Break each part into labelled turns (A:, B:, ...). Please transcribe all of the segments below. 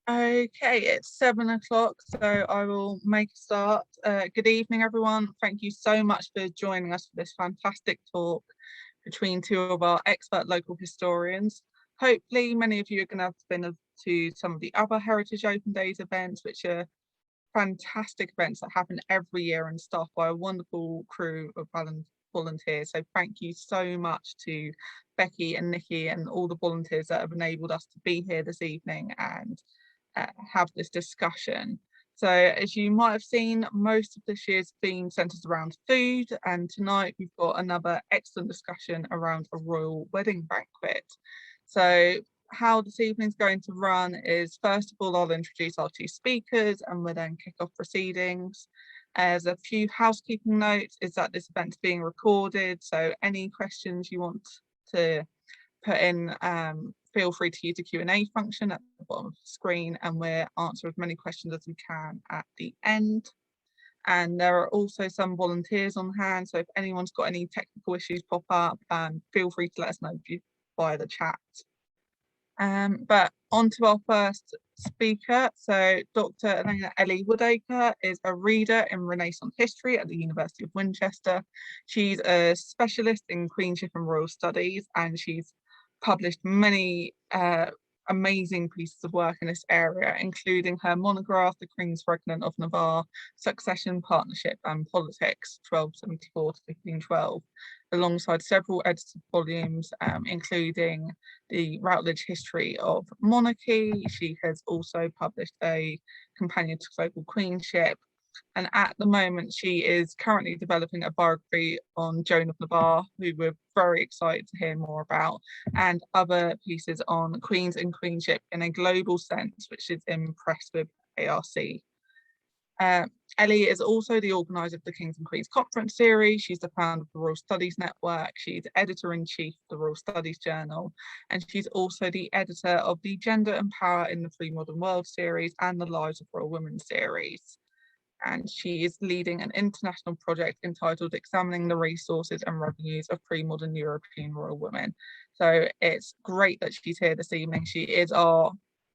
A: Okay, it's 7 o'clock, so I will make a start. Good evening, everyone. Thank you so much for joining us for this fantastic talk between two of our expert local historians. Hopefully, many of you are going to have been to some of the other Heritage Open Days events, which are fantastic events that happen every year and staffed by a wonderful crew of volunteers. So thank you so much to Becky and Nikki and all the volunteers that have enabled us to be here this evening and have this discussion. So as you might have seen, most of this year's theme centres around food, and tonight we've got another excellent discussion around a royal wedding banquet. So how this evening's going to run is, first of all, I'll introduce our two speakers and we'll then kick off proceedings. As a few housekeeping notes is that this event's being recorded, so any questions you want to put in, feel free to use the Q&A function at the bottom of the screen and we'll answer as many questions as we can at the end. And there are also some volunteers on hand, so if anyone's got any technical issues pop up, feel free to let us know via the chat. But on to our first speaker. So Dr. Elena Ellie Woodaker is a reader in Renaissance history at the University of Winchester. She's a specialist in queenship and royal studies, and she's published many amazing pieces of work in this area, including her monograph, The Queen's Regnant of Navarre, Succession, Partnership and Politics, 1274 to 1512, alongside several edited volumes, including the Routledge History of Monarchy. She has also published a companion to global queenship. And at the moment, she is currently developing a biography on Joan of Navarre, who we're very excited to hear more about, and other pieces on queens and queenship in a global sense, which is in press with ARC. Ellie is also the organiser of the Kings and Queens Conference Series. She's the founder of the Royal Studies Network. She's editor-in-chief of the Royal Studies Journal, and she's also the editor of the Gender and Power in the Pre-Modern World series and the Lives of Royal Women series. And she is leading an international project entitled Examining the Resources and Revenues of Pre-Modern European Royal Women. So it's great that she's here this evening. She is our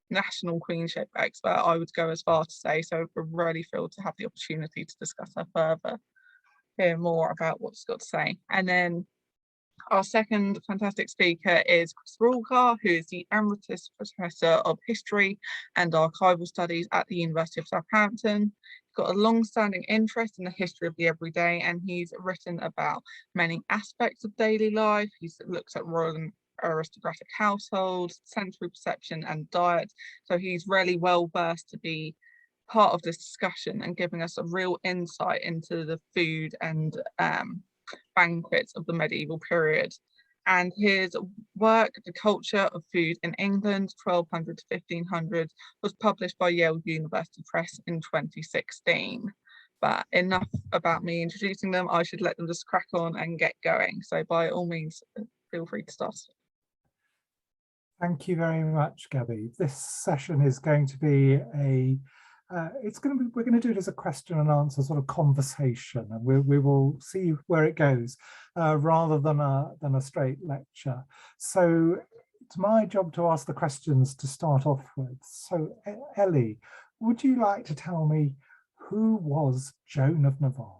A: national queenship expert, I would go as far to say, so we're really thrilled to have the opportunity to discuss her further, hear more about what she's got to say. And then our second fantastic speaker is Chris Roelka, who is the Emeritus Professor of History and Archival Studies at the University of Southampton. He's got a long-standing interest in the history of the everyday, and he's written about many aspects of daily life. He's looked at royal and aristocratic households, sensory perception and diet. So he's really well versed to be part of this discussion and giving us a real insight into the food and banquets of the medieval period. And his work, The Culture of Food in England, 1200 to 1500, was published by Yale University Press in 2016. But enough about me introducing them. I should let them just crack on and get going. So by all means, feel free to start.
B: Thank you very much, Gabby. This session is going to be we're going to do it as a question and answer sort of conversation, and we will see where it goes rather than a straight lecture. So it's my job to ask the questions to start off with. So Ellie, would you like to tell me who was Joan of Navarre?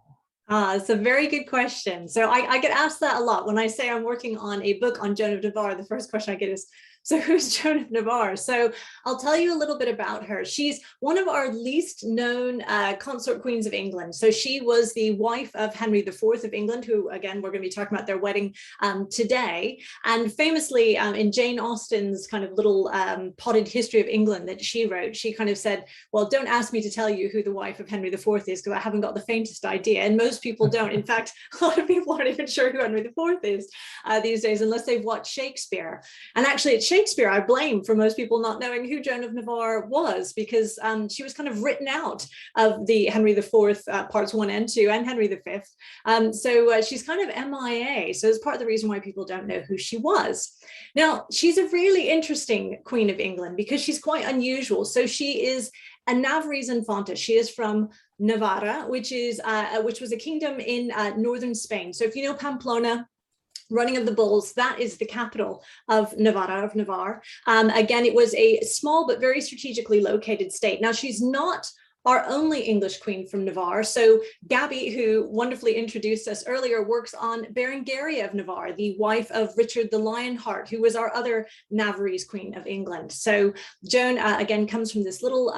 C: It's a very good question. So I get asked that a lot. When I say I'm working on a book on Joan of Navarre, the first question I get is, so who's Joan of Navarre? So I'll tell you a little bit about her. She's one of our least known consort queens of England. So she was the wife of Henry IV of England, who, again, we're going to be talking about their wedding today. And famously, in Jane Austen's kind of little potted history of England that she wrote, she kind of said, well, don't ask me to tell you who the wife of Henry IV is, because I haven't got the faintest idea. And most people don't. In fact, a lot of people aren't even sure who Henry IV is these days, unless they've watched Shakespeare. And actually, it's Shakespeare I blame for most people not knowing who Joan of Navarre was, because she was kind of written out of the Henry IV parts 1 and 2 and Henry V. So she's kind of MIA. So it's part of the reason why people don't know who she was. Now, she's a really interesting Queen of England because she's quite unusual. So she is a Navarrese Infanta. She is from Navarra, which was a kingdom in northern Spain. So if you know Pamplona, Running of the Bulls, that is the capital of Navarre. Again, it was a small but very strategically located state. Now, she's not our only English queen from Navarre. So Gabby, who wonderfully introduced us earlier, works on Berengaria of Navarre, the wife of Richard the Lionheart, who was our other Navarrese queen of England. So Joan, again, comes from this little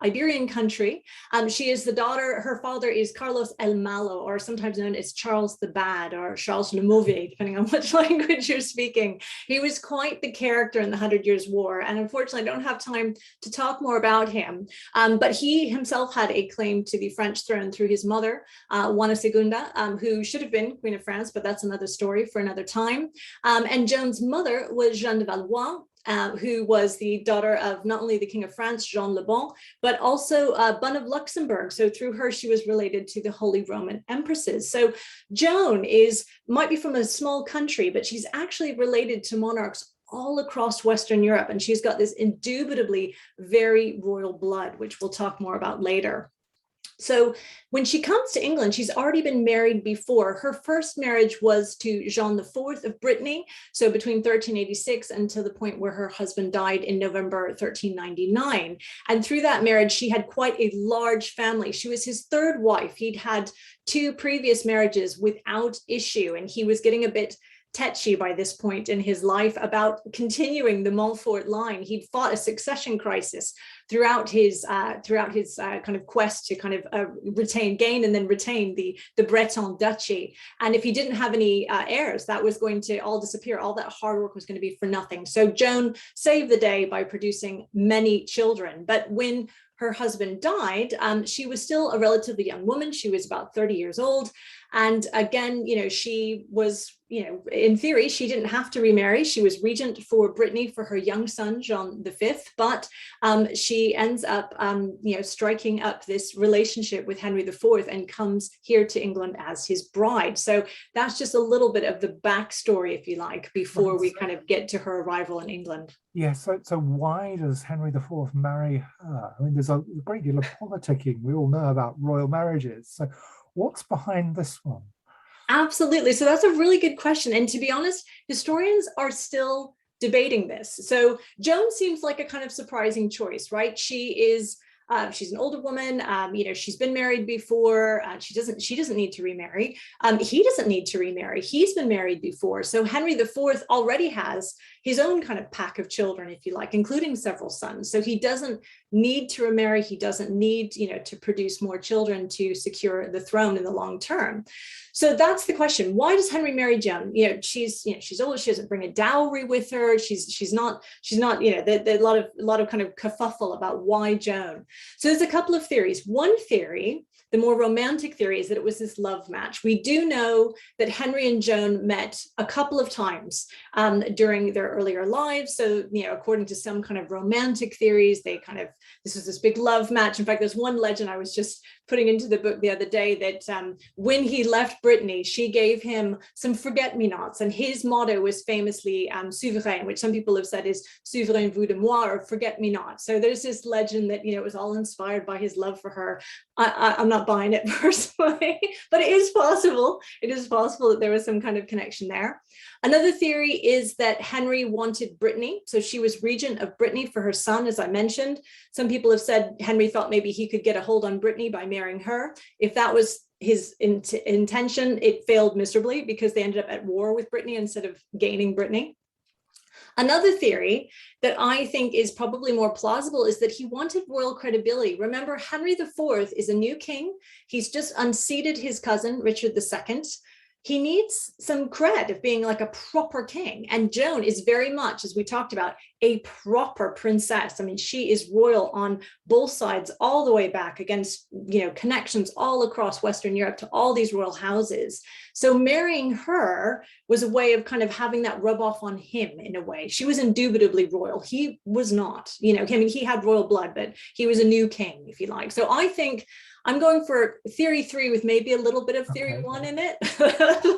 C: Iberian country. She is the daughter, her father is Carlos el Malo, or sometimes known as Charles the Bad, or Charles le Mauvais, depending on which language you're speaking. He was quite the character in the 100 Years' War. And unfortunately, I don't have time to talk more about him. But he himself had a claim to the French throne through his mother, Juana Segunda, who should have been Queen of France, but that's another story for another time. And Joan's mother was Jeanne de Valois, who was the daughter of not only the King of France, Jean le Bon, but also Bun of Luxembourg. So through her, she was related to the Holy Roman Empresses. So Joan might be from a small country, but she's actually related to monarchs all across Western Europe. And she's got this indubitably very royal blood, which we'll talk more about later. So when she comes to England, she's already been married before. Her first marriage was to Jean IV of Brittany. So between 1386 until the point where her husband died in November 1399. And through that marriage, she had quite a large family. She was his third wife. He'd had 2 previous marriages without issue, and he was getting a bit tetchy by this point in his life about continuing the Montfort line. He'd fought a succession crisis throughout his kind of quest to kind of gain and then retain the Breton duchy. And if he didn't have any heirs, that was going to all disappear. All that hard work was going to be for nothing. So Joan saved the day by producing many children. But when her husband died, she was still a relatively young woman. She was about 30 years old. And again, she was, in theory, she didn't have to remarry. She was regent for Brittany for her young son, Jean V, but she ends up, striking up this relationship with Henry IV and comes here to England as his bride. So that's just a little bit of the backstory, if you like, before we kind of get to her arrival in England.
B: Yes, so why does Henry IV marry her? I mean, there's a great deal of politicking. We all know about royal marriages. So what's behind this one?
C: Absolutely. So that's a really good question. And to be honest, historians are still debating this. So Joan seems like a kind of surprising choice, right? She's an older woman. She's been married before. She doesn't need to remarry. He doesn't need to remarry. He's been married before. So Henry IV already has his own kind of pack of children, if you like, including several sons. So he doesn't need to remarry. He doesn't need, to produce more children to secure the throne in the long term. So that's the question. Why does Henry marry Joan? She's old. She doesn't bring a dowry with her. She's not. There's a lot of kind of kerfuffle about why Joan. So there's a couple of theories. One theory, the more romantic theory, is that it was this love match. We do know that Henry and Joan met a couple of times during their earlier lives. So, according to some kind of romantic theories, this was this big love match. In fact, there's one legend I was just putting into the book the other day that when he left Brittany, she gave him some forget-me-nots, and his motto was famously souverain, which some people have said is souvenez-vous de moi, or forget-me-not. So there's this legend that it was all inspired by his love for her. I'm not buying it personally, but it is possible. It is possible that there was some kind of connection there. Another theory is that Henry wanted Brittany, so she was regent of Brittany for her son, as I mentioned. Some people have said Henry thought maybe he could get a hold on Brittany by marrying her. If that was his intention, it failed miserably because they ended up at war with Brittany instead of gaining Brittany. Another theory that I think is probably more plausible is that he wanted royal credibility. Remember, Henry IV is a new king. He's just unseated his cousin, Richard II. He needs some cred of being like a proper king. And Joan is very much, as we talked about, a proper princess. I mean, she is royal on both sides, all the way back against, connections all across Western Europe to all these royal houses. So marrying her was a way of kind of having that rub off on him in a way. She was indubitably royal. He was not, he had royal blood, but he was a new king, if you like. So I think I'm going for theory 3 with maybe a little bit of theory 1 in it.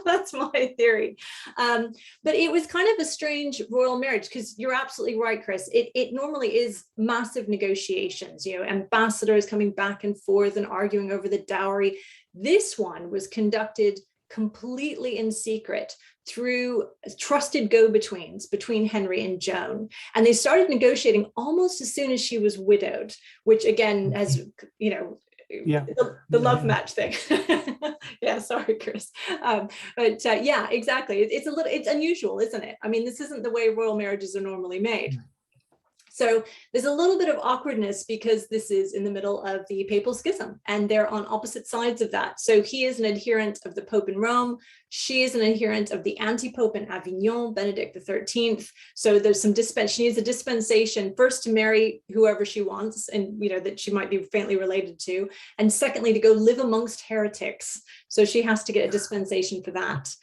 C: That's my theory. But it was kind of a strange royal marriage because you're absolutely right, Chris. It normally is massive negotiations, ambassadors coming back and forth and arguing over the dowry. This one was conducted completely in secret through trusted go-betweens between Henry and Joan. And they started negotiating almost as soon as she was widowed, which again has, you know, the love match thing. Yeah, sorry, Chris. Yeah, exactly. It's unusual, isn't it? I mean, this isn't the way royal marriages are normally made. So there's a little bit of awkwardness because this is in the middle of the papal schism and they're on opposite sides of that. So he is an adherent of the Pope in Rome. She is an adherent of the anti-Pope in Avignon, Benedict XIII. So there's some she needs a dispensation first to marry whoever she wants and, you know, that she might be faintly related to. And secondly, to go live amongst heretics. So she has to get a dispensation for that.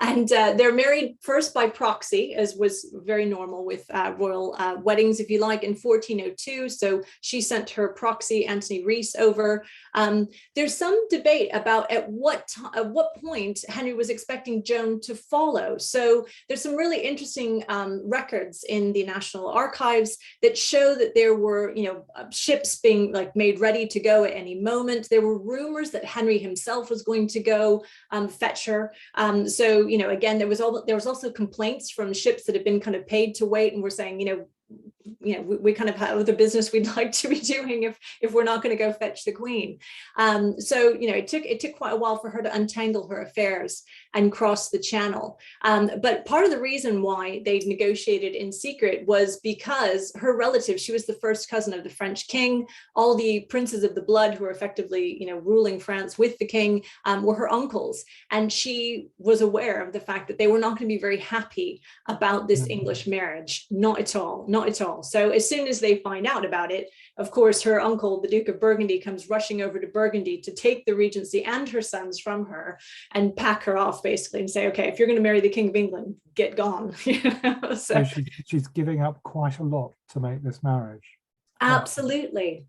C: And they're married first by proxy, as was very normal with royal weddings, if you like, in 1402. So she sent her proxy, Anthony Rees, over. There's some debate about at what point Henry was expecting Joan to follow. So there's some really interesting records in the National Archives that show that there were, you know, ships being like made ready to go at any moment. There were rumors that Henry himself was going to go fetch her. So, you know, again, there was also complaints from ships that had been kind of paid to wait and were saying, you know, we kind of have other business we'd like to be doing if we're not going to go fetch the Queen. So, you know, it took quite a while for her to untangle her affairs and cross the channel. But part of the reason why they negotiated in secret was because her relative, she was the first cousin of the French king. All the princes of the blood who were effectively, you know, ruling France with the king were her uncles. And she was aware of the fact that they were not going to be very happy about this English marriage. Not at all, not at all. So as soon as they find out about it, of course, her uncle, the Duke of Burgundy, comes rushing over to Burgundy to take the regency and her sons from her and pack her off, basically, and say, okay, if you're going to marry the King of England, get gone. You know? So
B: she's giving up quite a lot to make this marriage.
C: Absolutely.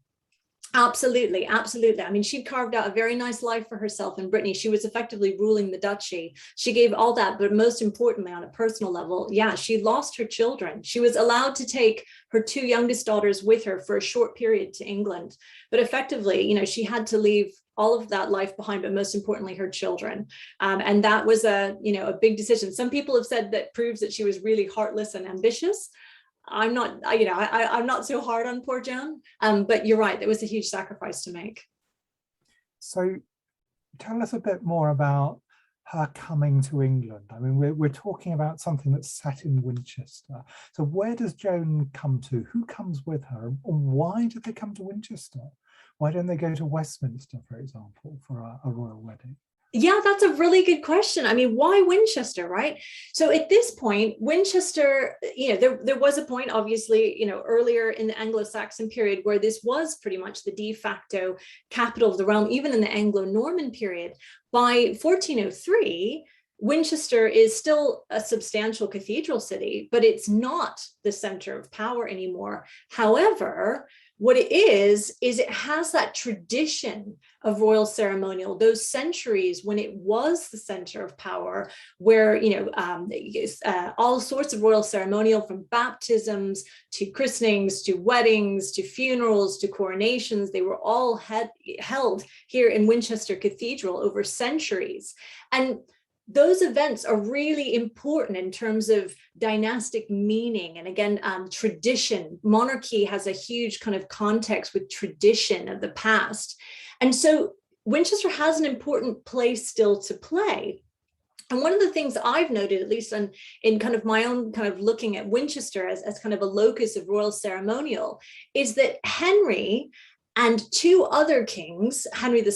C: Absolutely, absolutely. I mean, she carved out a very nice life for herself in Brittany. She was effectively ruling the duchy. She gave all that, but most importantly, on a personal level, yeah, she lost her children. She was allowed to take her two youngest daughters with her for a short period to England. But effectively, you know, she had to leave all of that life behind, but most importantly, her children. And that was a big decision. Some people have said that proves that she was really heartless and ambitious. I'm not, I'm not so hard on poor Joan, but you're right, it was a huge sacrifice to make.
B: So tell us a bit more about her coming to England. I mean, we're talking about something that's set in Winchester. So where does Joan come to? Who comes with her? And why do they come to Winchester? Why don't they go to Westminster, for example, for a royal wedding?
C: Yeah, that's a really good question. I mean, why Winchester, right? So at this point, Winchester, there was a point, obviously, earlier in the Anglo-Saxon period where this was pretty much the de facto capital of the realm, even in the Anglo-Norman period. By 1403, Winchester is still a substantial cathedral city, but it's not the center of power anymore. However, what it is it has that tradition of royal ceremonial, those centuries when it was the center of power, where, all sorts of royal ceremonial, from baptisms to christenings, to weddings, to funerals, to coronations, they were all held here in Winchester Cathedral over centuries. And those events are really important in terms of dynastic meaning. And again, tradition. Monarchy has a huge kind of context with tradition of the past. And so Winchester has an important place still to play. And one of the things I've noted, at least in kind of my own kind of looking at Winchester as kind of a locus of royal ceremonial, is that Henry and two other kings, Henry VII,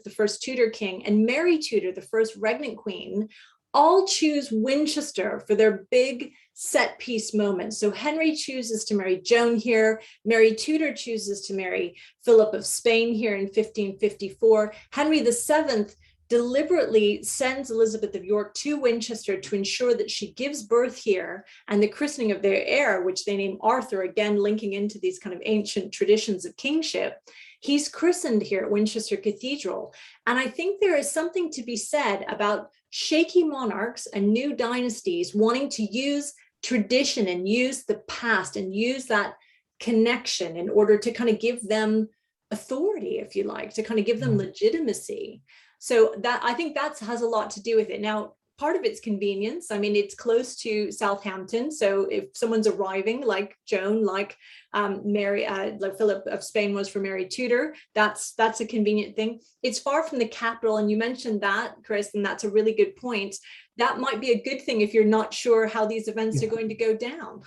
C: the first Tudor king, and Mary Tudor, the first regnant queen, all choose Winchester for their big set piece moments. So Henry chooses to marry Joan here. Mary Tudor chooses to marry Philip of Spain here in 1554. Henry VII deliberately sends Elizabeth of York to Winchester to ensure that she gives birth here, and the christening of their heir, which they name Arthur, again linking into these kind of ancient traditions of kingship, he's christened here at Winchester Cathedral. And I think there is something to be said about shaky monarchs and new dynasties wanting to use tradition and use the past and use that connection in order to kind of give them authority, if you like, to kind of give them legitimacy. So that, I think that has a lot to do with it. Now, part of it's convenience. I mean, it's close to Southampton. So if someone's arriving, like Joan, like Mary, like Philip of Spain was for Mary Tudor, that's a convenient thing. It's far from the capital. And you mentioned that, Chris, and that's a really good point. That might be a good thing if you're not sure how these events are going to go down.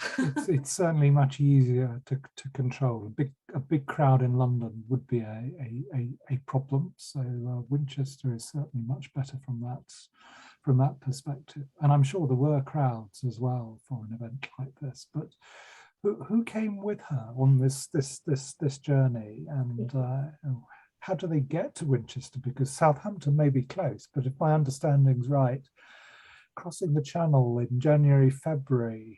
B: It's certainly much easier to control. A big crowd in London would be a problem. So Winchester is certainly much better from that perspective. And I'm sure there were crowds as well for an event like this. But who came with her on this journey, and how do they get to Winchester? Because Southampton may be close, but if my understanding's right, crossing the Channel in January, February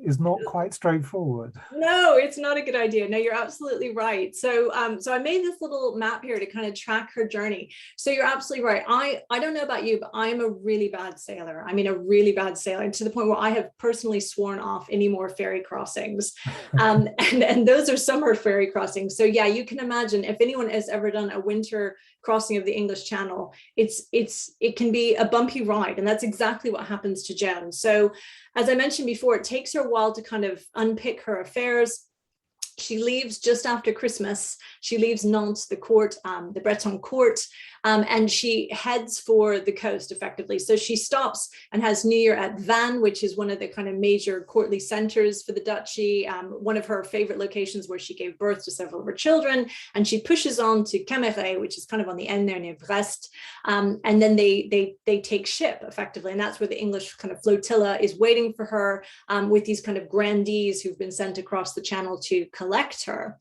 B: is not quite straightforward.
C: No, it's not a good idea. No, you're absolutely right. So I made this little map here to kind of track her journey. So you're absolutely right. I don't know about you, but I'm a really bad sailor. I mean, a really bad sailor, to the point where I have personally sworn off any more ferry crossings. And those are summer ferry crossings. So yeah, you can imagine if anyone has ever done a winter crossing of the English Channel, it can be a bumpy ride, and that's exactly what happens to Joan. So as I mentioned before, it takes her a while to kind of unpick her affairs. She leaves just after Christmas. She leaves Nantes, the court, the Breton court, and she heads for the coast effectively. So she stops and has New Year at Vannes, which is one of the kind of major courtly centers for the duchy, one of her favorite locations where she gave birth to several of her children. And she pushes on to Camere, which is kind of on the end there near Brest. And then they take ship effectively. And that's where the English kind of flotilla is waiting for her, with these kind of grandees who've been sent across the channel to collect her.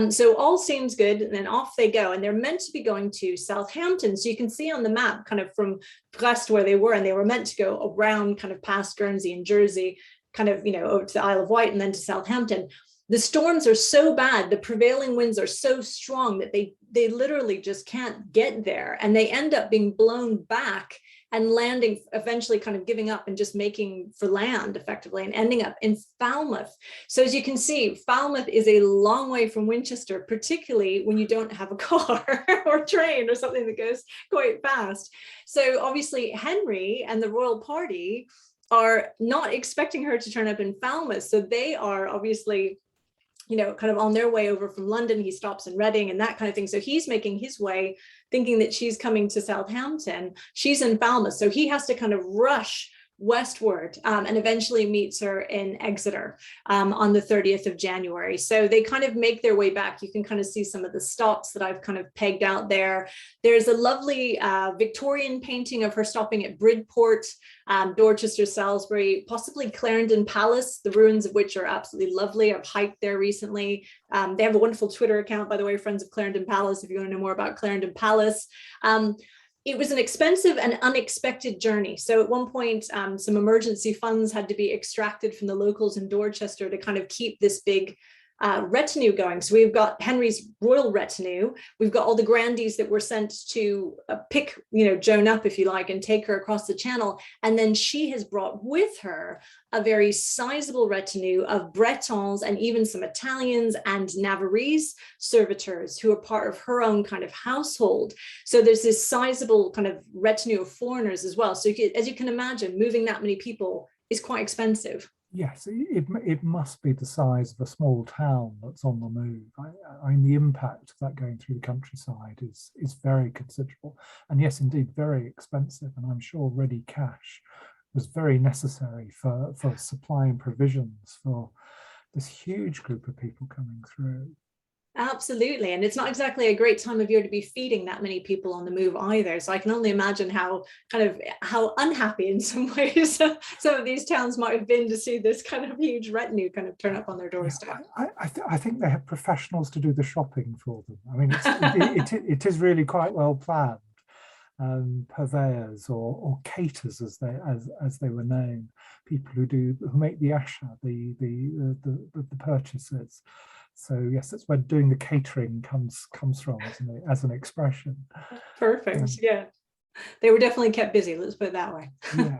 C: So all seems good, and then off they go, and they're meant to be going to Southampton. So you can see on the map kind of from Brest where they were, and they were meant to go around kind of past Guernsey and Jersey, kind of, over to the Isle of Wight and then to Southampton. The storms are so bad, the prevailing winds are so strong that they literally just can't get there, and they end up being blown back and landing, eventually kind of giving up and just making for land effectively, and ending up in Falmouth. So as you can see, Falmouth is a long way from Winchester, particularly when you don't have a car or train or something that goes quite fast. So obviously Henry and the royal party are not expecting her to turn up in Falmouth. So they are obviously, kind of on their way over from London. He stops in Reading and that kind of thing. So he's making his way, thinking that she's coming to Southampton. She's in Falmouth. So he has to kind of rush westward, and eventually meets her in Exeter on the 30th of January. So they kind of make their way back. You can kind of see some of the stops that I've kind of pegged out there. There's a lovely Victorian painting of her stopping at Bridport, Dorchester, Salisbury, possibly Clarendon Palace, the ruins of which are absolutely lovely. I've hiked there recently. They have a wonderful Twitter account, by the way, Friends of Clarendon Palace, if you want to know more about Clarendon Palace. It was an expensive and unexpected journey. So at one point, some emergency funds had to be extracted from the locals in Dorchester to kind of keep this big retinue going. So we've got Henry's royal retinue. We've got all the grandees that were sent to pick, Joan up, if you like, and take her across the channel. And then she has brought with her a very sizable retinue of Bretons and even some Italians and Navarrese servitors who are part of her own kind of household. So there's this sizable kind of retinue of foreigners as well. So as you can imagine, moving that many people is quite expensive.
B: Yes, it must be the size of a small town that's on the move. I mean, the impact of that going through the countryside is very considerable. And yes, indeed, very expensive. And I'm sure ready cash was very necessary for supplying provisions for this huge group of people coming through.
C: Absolutely. And it's not exactly a great time of year to be feeding that many people on the move either. So I can only imagine how unhappy in some ways some of these towns might have been to see this kind of huge retinue kind of turn up on their doorstep.
B: Yeah, I think they have professionals to do the shopping for them. I mean, it is really quite well planned. Purveyors or caters, as they were known, people who make the asha, the purchases. So yes, that's where doing the catering comes from, isn't it, as an expression.
C: Perfect. Yeah, they were definitely kept busy. Let's put it that way.
B: Yeah.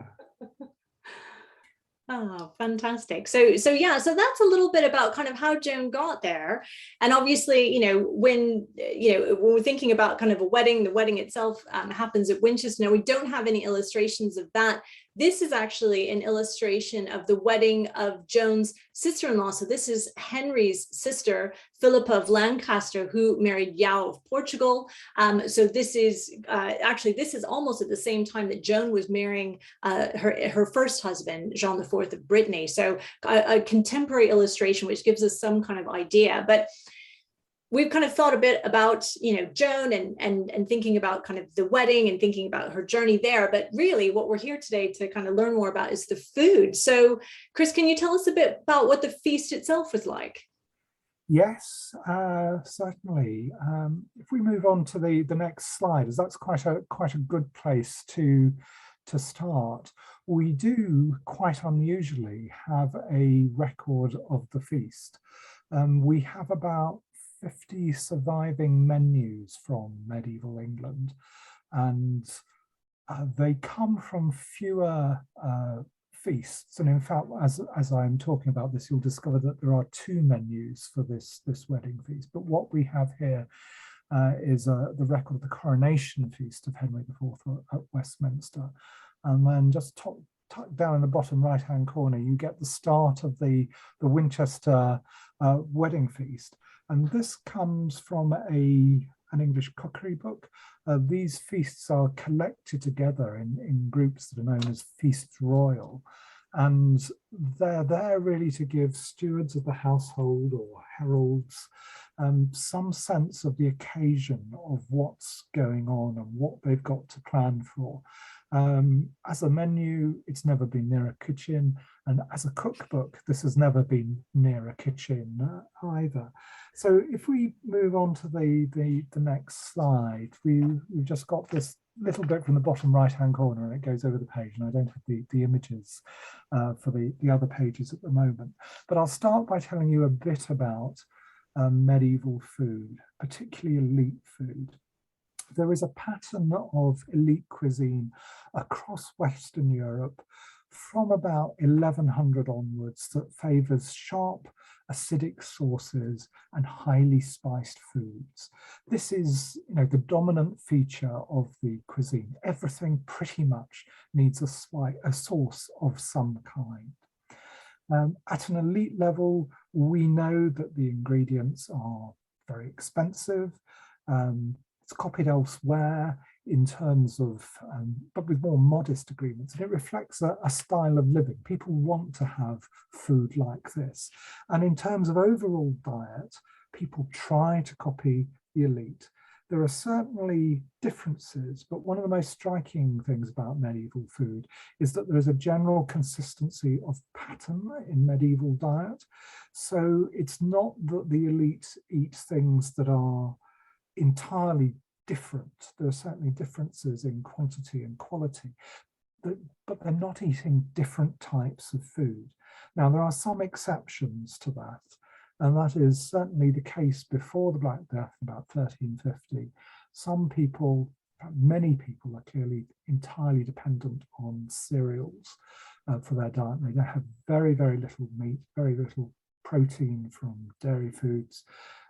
C: Oh, fantastic. So yeah, so that's a little bit about kind of how Joan got there. And obviously, when we're thinking about kind of a wedding, the wedding itself happens at Winchester. Now, we don't have any illustrations of that. This is actually an illustration of the wedding of Joan's sister-in-law. So this is Henry's sister, Philippa of Lancaster, who married João of Portugal. So this is this is almost at the same time that Joan was marrying her first husband, Jean IV of Brittany. So a contemporary illustration, which gives us some kind of idea. But we've kind of thought a bit about, Joan and thinking about kind of the wedding and thinking about her journey there. But really what we're here today to kind of learn more about is the food. So Chris, can you tell us a bit about what the feast itself was like?
B: Yes, certainly. If we move on to the next slide, as that's quite a good place to start. We do quite unusually have a record of the feast. We have about 50 surviving menus from medieval England, and they come from fewer feasts. And in fact, as I'm talking about this, you'll discover that there are 2 menus for this wedding feast. But what we have here is the record of the coronation feast of Henry IV at Westminster. And then just tucked down in the bottom right-hand corner, you get the start of the Winchester wedding feast. And this comes from an English cookery book. These feasts are collected together in groups that are known as feasts royal. And they're there really to give stewards of the household or heralds some sense of the occasion of what's going on and what they've got to plan for. As a menu, it's never been near a kitchen, and as a cookbook, this has never been near a kitchen either. So if we move on to the next slide, we've just got this little bit from the bottom right-hand corner, and it goes over the page, and I don't have the images for the other pages at the moment. But I'll start by telling you a bit about medieval food, particularly elite food. There is a pattern of elite cuisine across Western Europe from about 1100 onwards that favours sharp, acidic sauces and highly spiced foods. This is, the dominant feature of the cuisine. Everything pretty much needs a sauce of some kind. At an elite level, we know that the ingredients are very expensive. It's copied elsewhere in terms of, but with more modest agreements. And it reflects a style of living. People want to have food like this. And in terms of overall diet, people try to copy the elite. There are certainly differences, but one of the most striking things about medieval food is that there is a general consistency of pattern in medieval diet. So it's not that the elite eat things that are entirely different. There are certainly differences in quantity and quality, but they're not eating different types of food. Now, there are some exceptions to that, and that is certainly the case before the Black Death, about 1350. Some people, many people, are clearly entirely dependent on cereals for their diet. They have very, very little meat, very little protein from dairy foods,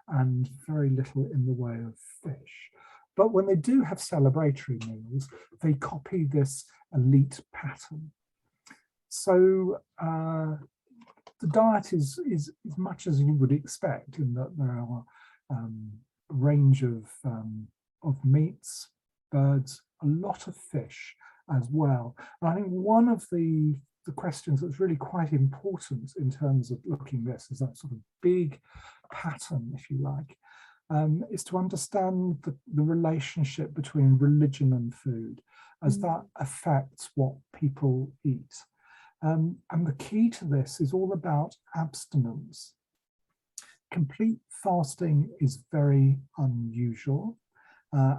B: and very little in the way of fish. But when they do have celebratory meals, they copy this elite pattern. So the diet is much as you would expect, in that there are a range of meats, birds, a lot of fish as well. And I think one of the questions that's really quite important in terms of looking at this is that sort of big pattern, if you like, is to understand the relationship between religion and food, as that affects what people eat. And the key to this is all about abstinence. Complete fasting is very unusual.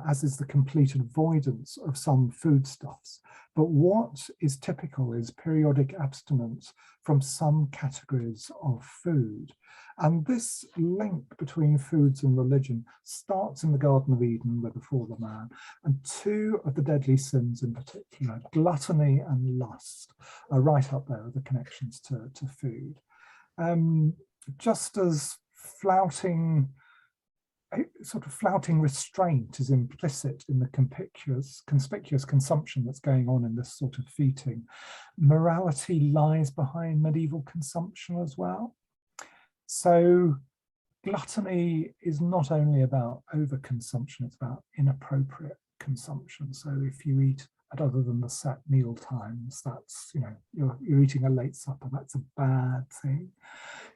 B: as is the complete avoidance of some foodstuffs. But what is typical is periodic abstinence from some categories of food. And this link between foods and religion starts in the Garden of Eden with the fall of man, and two of the deadly sins in particular, gluttony and lust, are right up there with the connections to food. Just as sort of flouting restraint is implicit in the conspicuous consumption that's going on in this sort of feasting, morality lies behind medieval consumption as well. So gluttony is not only about overconsumption, it's about inappropriate consumption. So if you eat at other than the set meal times, that's, you know, you're eating a late supper, that's a bad thing.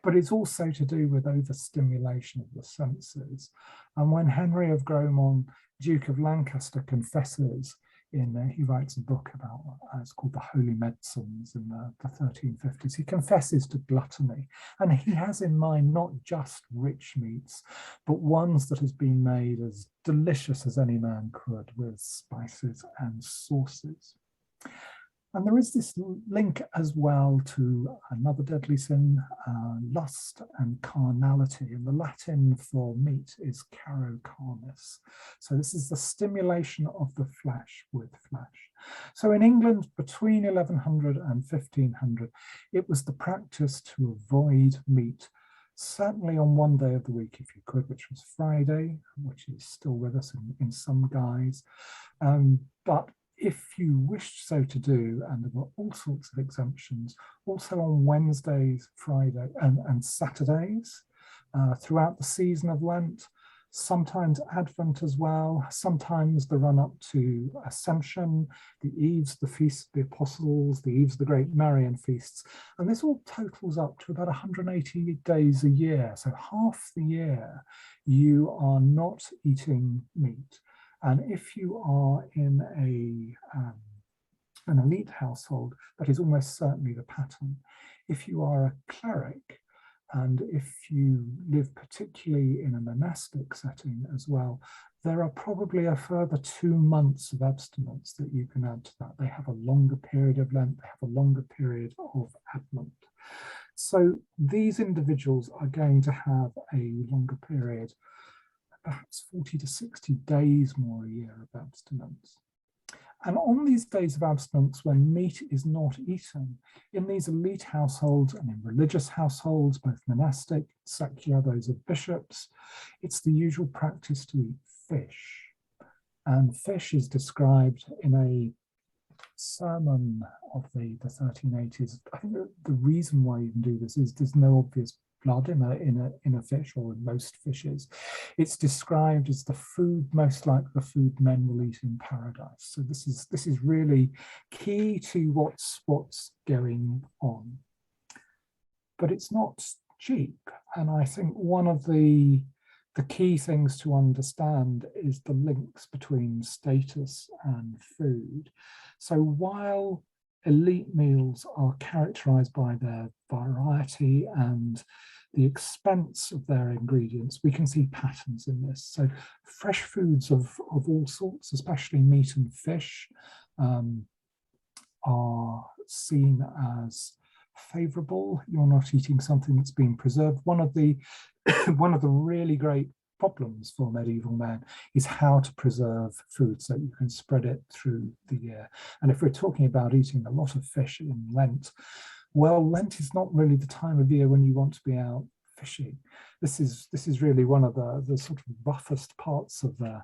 B: But it's also to do with overstimulation of the senses. And when Henry of Gromont, Duke of Lancaster, confesses he writes a book about, it's called The Holy Medicines in the 1350s. He confesses to gluttony, and he has in mind not just rich meats, but ones that has been made as delicious as any man could with spices and sauces. And there is this link as well to another deadly sin, lust and carnality. And the Latin for meat is caro carnis. So this is the stimulation of the flesh with flesh. So in England, between 1100 and 1500, it was the practice to avoid meat, certainly on one day of the week if you could, which was Friday, which is still with us in some guise. But if you wished so to do, and there were all sorts of exemptions, also on Wednesdays, Friday, and Saturdays throughout the season of Lent, sometimes Advent as well, sometimes the run up to Ascension, the Eves, the Feast of the Apostles, the Eves of the Great Marian Feasts. And this all totals up to about 180 days a year. So half the year you are not eating meat. And if you are in an elite household, that is almost certainly the pattern. If you are a cleric, and if you live particularly in a monastic setting as well, there are probably a further 2 months of abstinence that you can add to that. They have a longer period of Lent, they have a longer period of Advent. So these individuals are going to have a longer period, perhaps 40 to 60 days more a year of abstinence. And on these days of abstinence, when meat is not eaten, in these elite households and in religious households, both monastic, secular, those of bishops, it's the usual practice to eat fish. And fish is described in a sermon of the 1380s. I think the reason why you can do this is there's no obvious blood in a fish, or in most fishes. It's described as the food most like the food men will eat in paradise. So this is really key to what's going on. But it's not cheap, and I think one of the key things to understand is the links between status and food. So while elite meals are characterized by their variety and the expense of their ingredients, we can see patterns in this. So fresh foods of all sorts, especially meat and fish, are seen as favorable. You're not eating something that's been preserved. One of the really great problems for medieval men is how to preserve food so you can spread it through the year. And if we're talking about eating a lot of fish in Lent, well, Lent is not really the time of year when you want to be out fishing. This is really one of the sort of roughest parts of the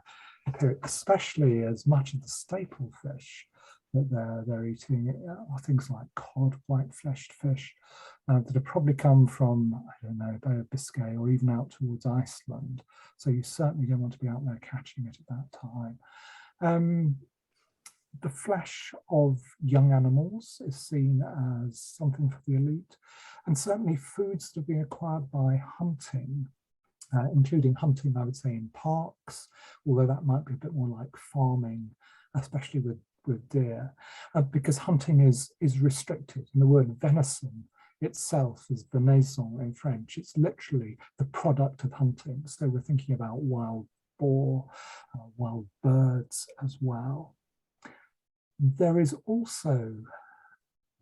B: period, especially as much of the staple fish that they're eating are things like cod, white-fleshed fish, that have probably come from, I don't know, Bay of Biscay or even out towards Iceland. So you certainly don't want to be out there catching it at that time. The flesh of young animals is seen as something for the elite, and certainly foods that have been acquired by hunting, including hunting, I would say, in parks, although that might be a bit more like farming, especially with deer, because hunting is restricted. And the word venison itself is venaison in French. It's literally the product of hunting. So we're thinking about wild boar, wild birds as well. There is also,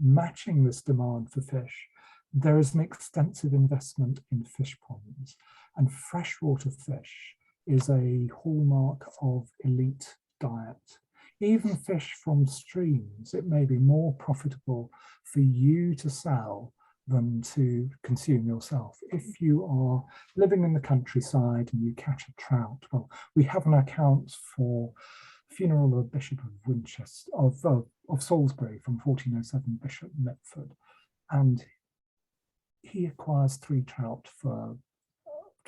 B: matching this demand for fish, there is an extensive investment in fish ponds, and freshwater fish is a hallmark of elite diet. Even fish from streams, it may be more profitable for you to sell than to consume yourself. If you are living in the countryside and you catch a trout, well, we have an account for funeral of Bishop of Winchester, of Salisbury from 1407, Bishop Mitford, and he acquires 3 trout for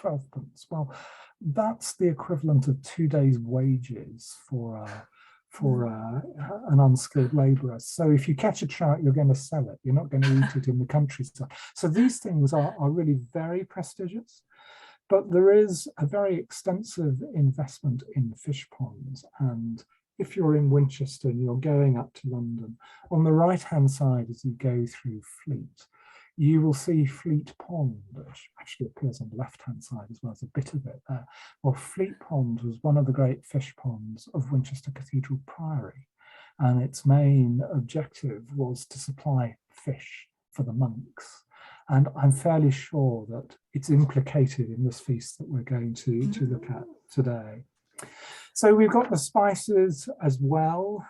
B: 12p. Well, that's the equivalent of 2 days' wages for an unskilled labourer. So if you catch a trout, you're going to sell it. You're not going to eat it in the countryside. So these things are really very prestigious. But there is a very extensive investment in fish ponds. And if you're in Winchester and you're going up to London, on the right-hand side as you go through Fleet, you will see Fleet Pond, which actually appears on the left-hand side as well as a bit of it there. Well, Fleet Pond was one of the great fish ponds of Winchester Cathedral Priory, and its main objective was to supply fish for the monks. And I'm fairly sure that it's implicated in this feast that we're going to look at today. So we've got the spices as well.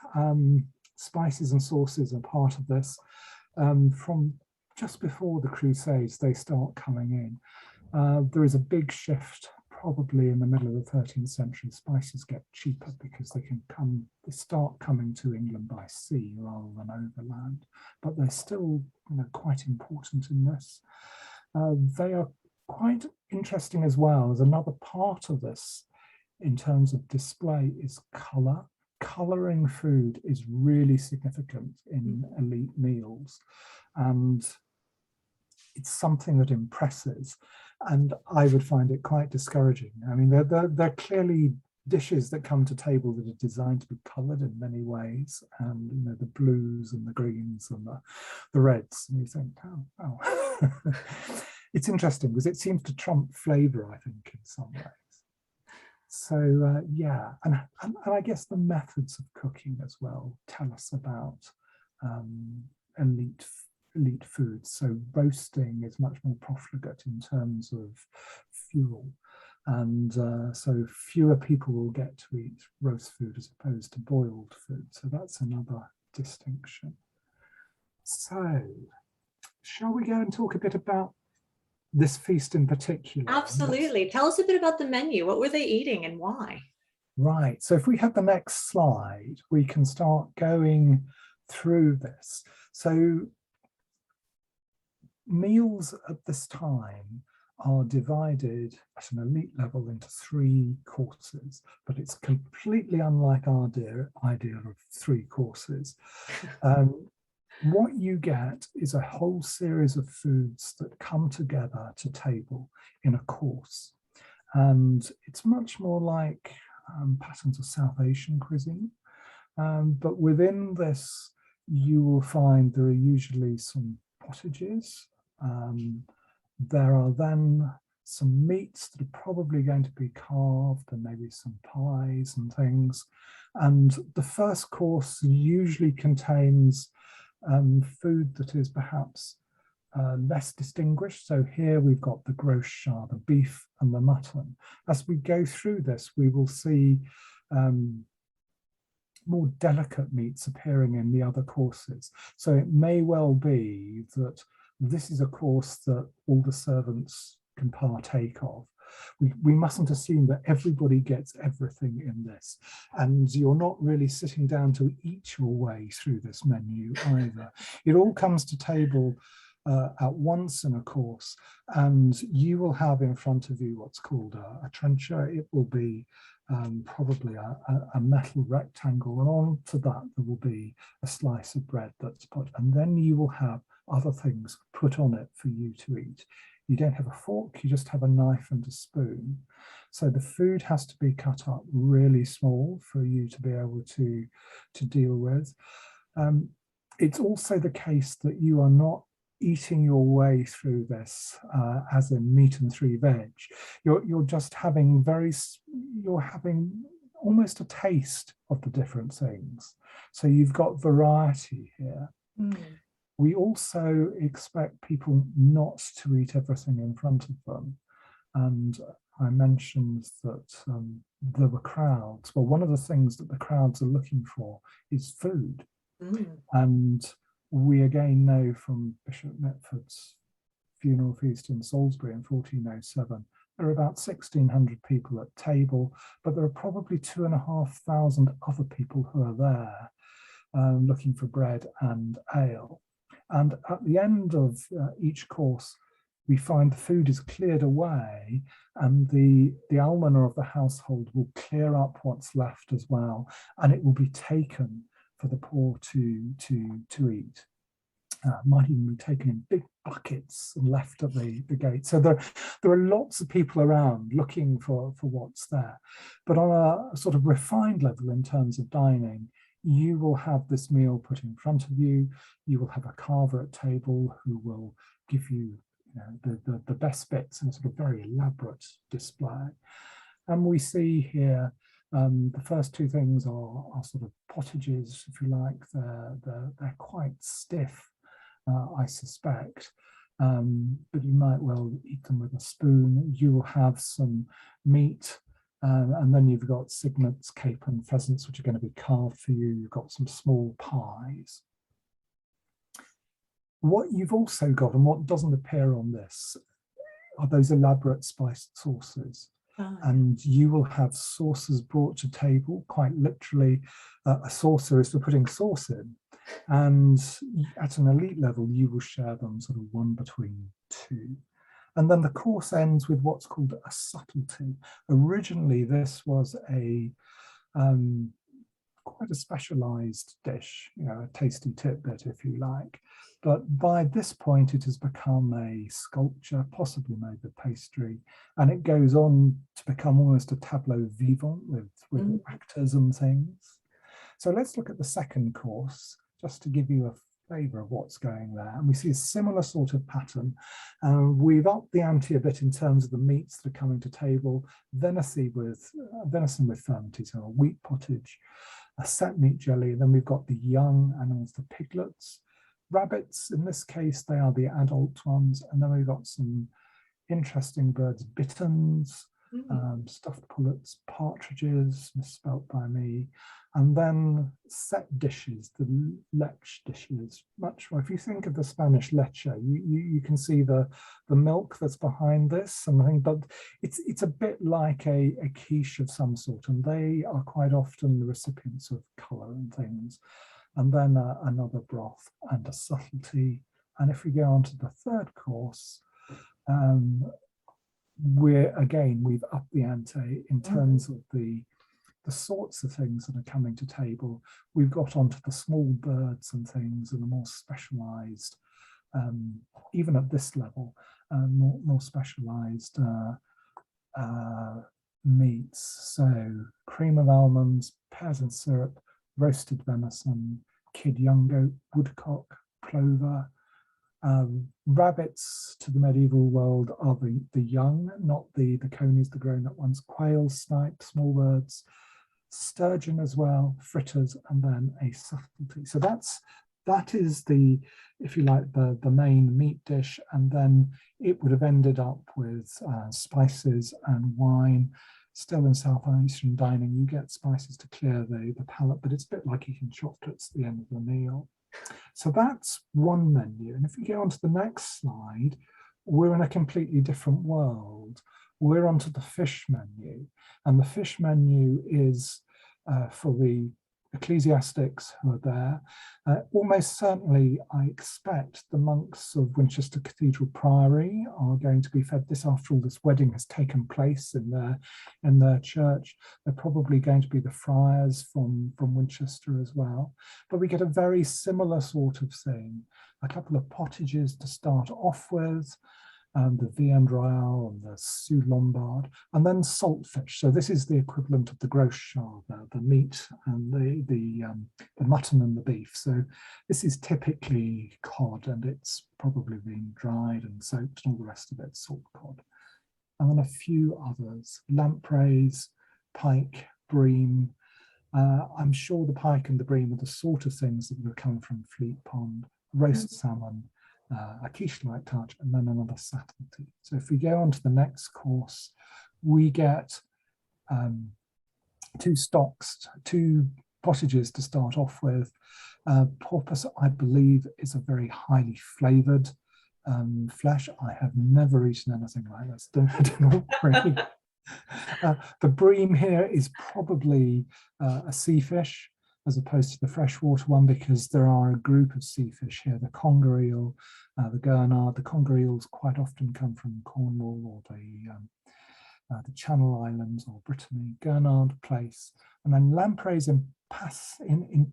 B: Spices and sauces are part of this. From just before the Crusades, they start coming in. There is a big shift probably in the middle of the 13th century. Spices get cheaper because they start coming to England by sea rather than overland, but they're still, quite important in this. They are quite interesting as well. As another part of this in terms of display is colour. Colouring food is really significant in elite meals, and it's something that impresses, and I would find it quite discouraging. I mean, they're clearly dishes that come to table that are designed to be coloured in many ways, and the blues and the greens and the reds, and you think, oh. It's interesting because it seems to trump flavour, I think, in some ways. So yeah, and I guess the methods of cooking as well tell us about elite foods. So roasting is much more profligate in terms of fuel, and so fewer people will get to eat roast food as opposed to boiled food. So that's another distinction. So shall we go and talk a bit about this feast in particular?
C: Absolutely. Tell us a bit about the menu. What were they eating and why?
B: Right. So if we have the next slide, we can start going through this. So meals at this time are divided at an elite level into 3 courses, but it's completely unlike our idea of 3 courses. What you get is a whole series of foods that come together to table in a course. And it's much more like patterns of South Asian cuisine. But within this, you will find there are usually some potages. There are then some meats that are probably going to be carved, and maybe some pies and things. And the first course usually contains food that is perhaps less distinguished. So here we've got the gross char, the beef and the mutton. As we go through this, we will see more delicate meats appearing in the other courses. So it may well be that this is a course that all the servants can partake of. We mustn't assume that everybody gets everything in this, and you're not really sitting down to eat your way through this menu either. It all comes to table at once in a course, and you will have in front of you what's called a trencher. It will be probably a metal rectangle, and onto that there will be a slice of bread that's put, and then you will have other things put on it for you to eat. You don't have a fork, you just have a knife and a spoon. So the food has to be cut up really small for you to be able to deal with. It's also the case that you are not eating your way through this as in meat and three veg. You're just having you're having almost a taste of the different things. So you've got variety here.
C: Mm.
B: We also expect people not to eat everything in front of them. And I mentioned that there were crowds. Well, one of the things that the crowds are looking for is food.
C: Mm.
B: And we again know from Bishop Mitford's funeral feast in Salisbury in 1407, there are about 1,600 people at table, but there are probably 2,500 other people who are there looking for bread and ale. And at the end of each course, we find the food is cleared away, and the almoner of the household will clear up what's left as well, and it will be taken for the poor to eat. Might even be taken in big buckets and left at the gate. So there are lots of people around looking for what's there. But on a sort of refined level in terms of dining, you will have this meal put in front of you. You will have a carver at table who will give you, the best bits in a sort of very elaborate display. And we see here the first two things are sort of potages, if you like. They're quite stiff, I suspect, but you might well eat them with a spoon. You will have some meat, and then you've got cygnets, capon, pheasants, which are going to be carved for you. You've got some small pies. What you've also got, and what doesn't appear on this, are those elaborate spiced sauces.
C: Oh.
B: And you will have sauces brought to table, quite literally. A saucer is for putting sauce in. And at an elite level, you will share them sort of one between two. And then the course ends with what's called a subtlety. Originally, this was quite a specialized dish, a tasty tidbit, if you like. But by this point, it has become a sculpture, possibly made with pastry, and it goes on to become almost a tableau vivant with actors and things. So let's look at the second course, just to give you a flavour of what's going there. And we see a similar sort of pattern. We've upped the ante a bit in terms of the meats that are coming to table. Venison with fernity, so a wheat pottage, a set meat jelly, and then we've got the young animals, the piglets. Rabbits, in this case, they are the adult ones. And then we've got some interesting birds, bitterns, stuffed pullets, partridges, misspelt by me. And then set dishes, the lech dishes, much more. If you think of the Spanish leche, you can see the milk that's behind this, and I think, but it's a bit like a quiche of some sort, and they are quite often the recipients of colour and things. And then another broth and a subtlety. And if we go on to the third course, we've upped the ante in terms of the sorts of things that are coming to table. We've got onto the small birds and things, and the more specialized, even at this level, more specialized meats. So cream of almonds, pears and syrup, roasted venison, kid young goat, woodcock, plover. Rabbits to the medieval world are the young, not the conies, the grown-up ones. Quail, snipe, small birds, sturgeon as well, fritters, and then a subtlety. So that is the, if you like, the main meat dish, and then it would have ended up with spices and wine. Still in Southeastern dining, you get spices to clear the palate, but it's a bit like eating chocolates at the end of the meal. So that's one menu. And if we go on to the next slide, we're in a completely different world. We're onto the fish menu. And the fish menu is for the ecclesiastics who are there. Almost certainly, I expect the monks of Winchester Cathedral Priory are going to be fed this. After all, this wedding has taken place in their church. They're probably going to be the friars from Winchester as well. But we get a very similar sort of thing. A couple of potages to start off with. the viande royale and the sous lombard, and then saltfish. So this is the equivalent of the grosse char, the meat and the mutton and the beef. So this is typically cod, and it's probably been dried and soaked, and all the rest of it salt cod. And then a few others: lampreys, pike, bream. I'm sure the pike and the bream are the sort of things that would come from Fleet Pond. Roast salmon, a quiche-like touch, and then another subtlety. So if we go on to the next course, we get two potages to start off with. Porpoise, I believe, is a very highly flavoured flesh. I have never eaten anything like this. Don't worry. The bream here is probably a sea fish as opposed to the freshwater one, because there are a group of sea fish here: the conger eel, the gurnard. The conger eels quite often come from Cornwall or the Channel Islands or Brittany. Gurnard, plaice, and then lampreys in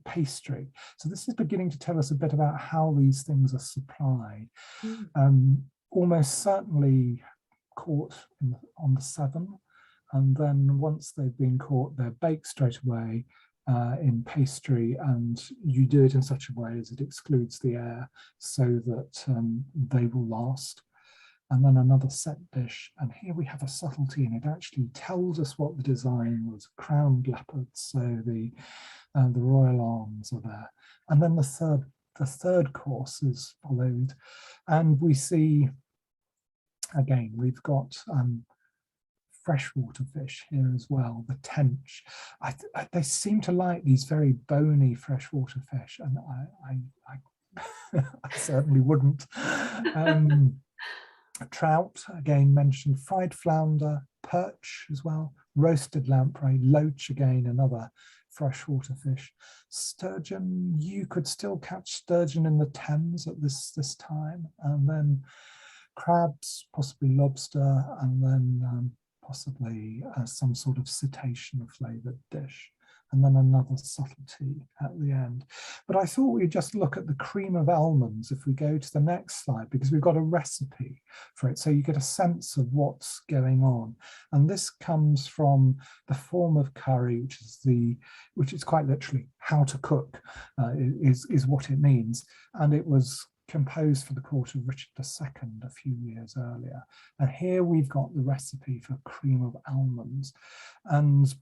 B: pastry. So this is beginning to tell us a bit about how these things are supplied. Almost certainly caught on the Severn, and then once they've been caught, they're baked straight away in pastry, and you do it in such a way as it excludes the air so that they will last. And then another set dish, and here we have a subtlety, and it actually tells us what the design was: crowned leopards, so the royal arms are there. And then the third course is followed, and we see again we've got freshwater fish here as well, the tench. They seem to like these very bony freshwater fish, and I certainly wouldn't. Trout, again mentioned, fried flounder, perch as well, roasted lamprey, loach, again another freshwater fish. Sturgeon, you could still catch sturgeon in the Thames at this time, and then crabs, possibly lobster, and then possibly some sort of cetacean flavoured dish, and then another subtlety at the end. But I thought we'd just look at the cream of almonds if we go to the next slide, because we've got a recipe for it, so you get a sense of what's going on. And this comes from the form of curry, which is quite literally how to cook, is what it means. And it was composed for the court of Richard II a few years earlier. And here we've got the recipe for cream of almonds. And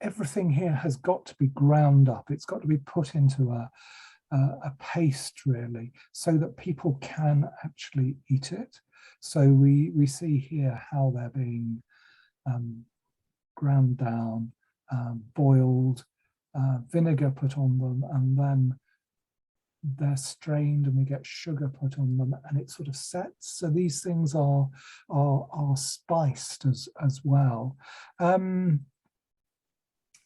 B: everything here has got to be ground up. It's got to be put into a paste, really, so that people can actually eat it. So we see here how they're being ground down, boiled, vinegar put on them, and then they're strained, and we get sugar put on them, and it sort of sets. So these things are spiced as well.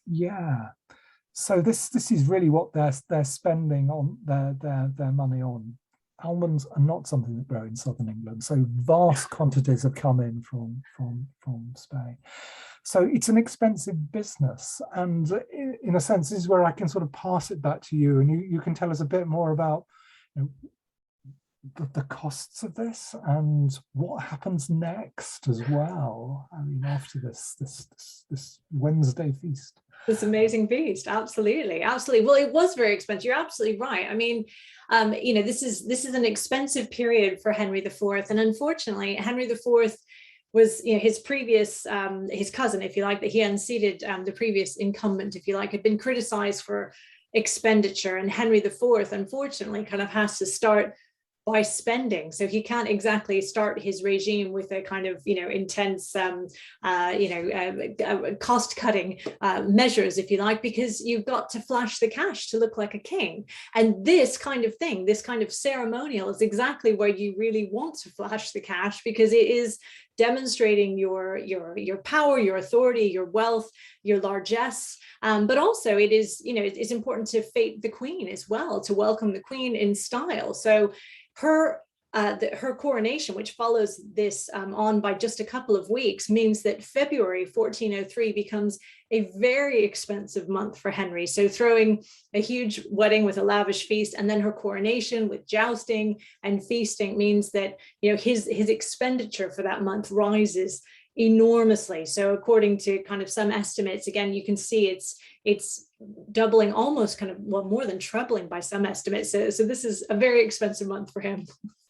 B: Yeah, so this is really what they're spending on their money on. Almonds are not something that grow in southern England, so vast quantities have come in from Spain. So it's an expensive business, and in a sense, this is where I can sort of pass it back to you, and you can tell us a bit more about, you know, the costs of this and what happens next as well. I mean, after this Wednesday feast.
C: This amazing feast, absolutely. Well, it was very expensive. You're absolutely right. I mean, you know, this is an expensive period for Henry IV, and unfortunately, Henry IV was, you know, his previous his cousin, if you like, that he unseated, the previous incumbent, if you like, had been criticized for expenditure, and Henry IV, unfortunately, kind of has to start by spending. So he can't exactly start his regime with a kind of, you know, intense, cost-cutting measures, if you like, because you've got to flash the cash to look like a king. And this kind of thing, this kind of ceremonial, is exactly where you really want to flash the cash, because it is demonstrating your power, your authority, your wealth, your largesse. But also it is, you know, it's important to fete the Queen as well, to welcome the Queen in style. So her her coronation, which follows this on by just a couple of weeks, means that February 1403 becomes a very expensive month for Henry. So throwing a huge wedding with a lavish feast and then her coronation with jousting and feasting means that, you know, his expenditure for that month rises enormously. So according to kind of some estimates, again, you can see it's doubling, almost kind of, well, more than trebling by some estimates. So this is a very expensive month for him.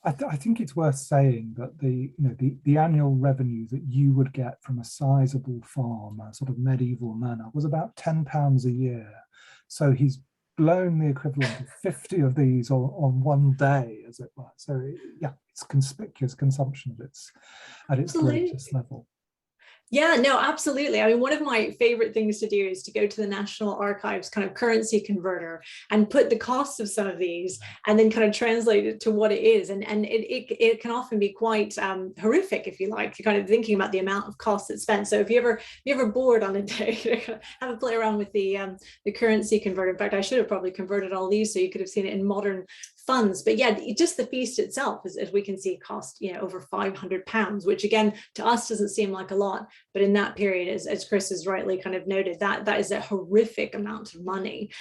B: I think it's worth saying that the annual revenue that you would get from a sizable farm, a sort of medieval manor, was about £10 a year. So he's blown the equivalent of 50 of these on one day, as it were. So yeah, it's conspicuous consumption at its greatest level.
C: Yeah, no, absolutely. I mean, one of my favorite things to do is to go to the National Archives kind of currency converter and put the cost of some of these and then kind of translate it to what it is. And it can often be quite horrific, if you like. You're kind of thinking about the amount of cost that's spent. So if you're ever bored on a day, have a play around with the currency converter. In fact, I should have probably converted all these so you could have seen it in modern funds. But yeah, just the feast itself, as we can see, cost, you know, over £500, which again, to us doesn't seem like a lot. But in that period, as Chris has rightly kind of noted, that is a horrific amount of money.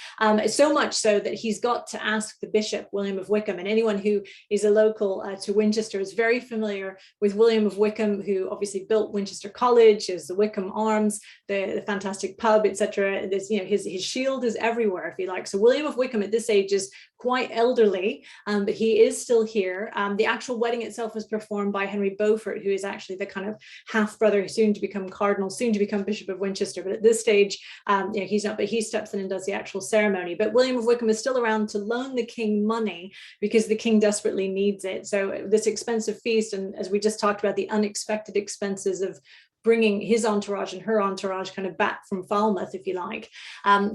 C: So much so that he's got to ask the Bishop, William of Wykeham, and anyone who is a local to Winchester is very familiar with William of Wykeham, who obviously built Winchester College, is the Wykeham Arms, the fantastic pub, etc. There's, you know, his shield is everywhere, if you like. So William of Wykeham at this age is quite elderly, but he is still here. The actual wedding itself was performed by Henry Beaufort, who is actually the kind of half brother, soon to become cardinal, soon to become Bishop of Winchester. But at this stage, you know, he's not, but he steps in and does the actual ceremony. But William of Wykeham is still around to loan the king money because the king desperately needs it. So this expensive feast, and as we just talked about, the unexpected expenses of bringing his entourage and her entourage kind of back from Falmouth, if you like.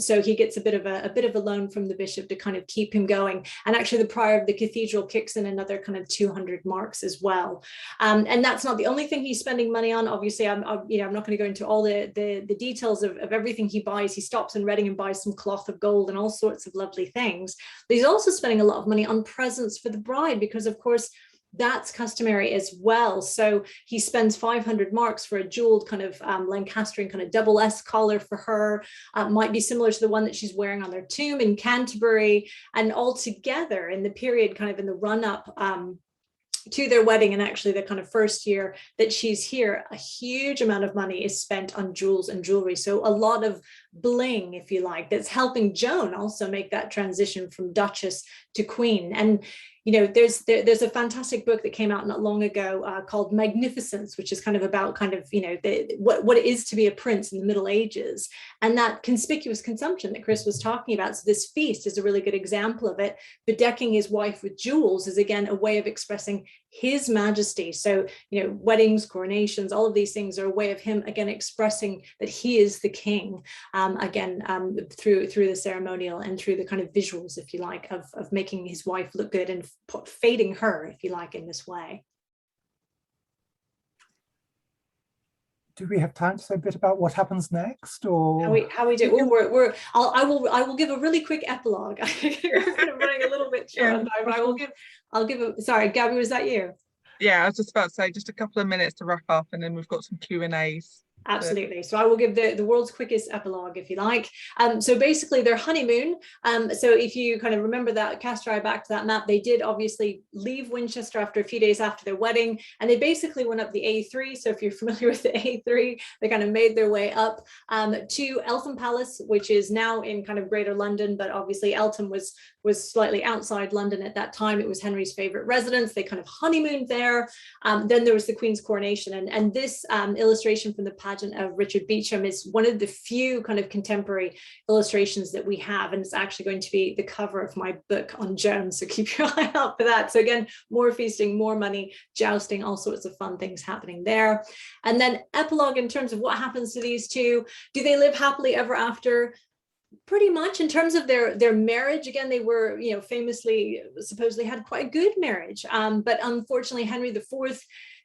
C: So he gets a bit of a loan from the bishop to kind of keep him going. And actually the prior of the cathedral kicks in another kind of 200 marks as well. And that's not the only thing he's spending money on. Obviously, I'm not going to go into all the details of everything he buys. He stops in Reading and buys some cloth of gold and all sorts of lovely things. But he's also spending a lot of money on presents for the bride, because of course, that's customary as well. So he spends 500 marks for a jeweled kind of Lancastrian kind of double S collar for her. Might be similar to the one that she's wearing on their tomb in Canterbury. And altogether in the period kind of in the run up to their wedding, and actually the kind of first year that she's here, a huge amount of money is spent on jewels and jewelry. So a lot of bling, if you like, that's helping Joan also make that transition from Duchess to Queen. And you know, there's a fantastic book that came out not long ago called Magnificence, which is kind of about kind of, you know, what it is to be a prince in the Middle Ages, and that conspicuous consumption that Chris was talking about. So this feast is a really good example of it. Bedecking his wife with jewels is again a way of expressing his majesty. So, you know, weddings, coronations, all of these things are a way of him again expressing that he is the king, through the ceremonial and through the kind of visuals, if you like, of making his wife look good and fading her, if you like, in this way.
B: Do we have time to say a bit about what happens next, or
C: how we do? Well, I will give a really quick epilogue. We're kind of running a little bit short on time, but I'll give a. Sorry, Gabby, was that you?
A: Yeah, I was just about to say just a couple of minutes to wrap up, and then we've got some Q&As.
C: Absolutely. So I will give the world's quickest epilogue, if you like. So basically their honeymoon. So if you kind of remember that, cast your eye back to that map, they did obviously leave Winchester after a few days after their wedding, and they basically went up the A3. So if you're familiar with the A3, they kind of made their way up to Eltham Palace, which is now in kind of Greater London, but obviously Eltham was slightly outside London at that time. It was Henry's favorite residence. They kind of honeymooned there. Then there was the Queen's coronation, and this illustration from the pageant of Richard Beauchamp is one of the few kind of contemporary illustrations that we have, and it's actually going to be the cover of my book on Joan, so keep your eye out for that. So again, more feasting, more money, jousting, all sorts of fun things happening there. And then epilogue in terms of what happens to these two. Do they live happily ever after? Pretty much. In terms of their marriage, again, they were, you know, famously, supposedly had quite a good marriage, but unfortunately Henry IV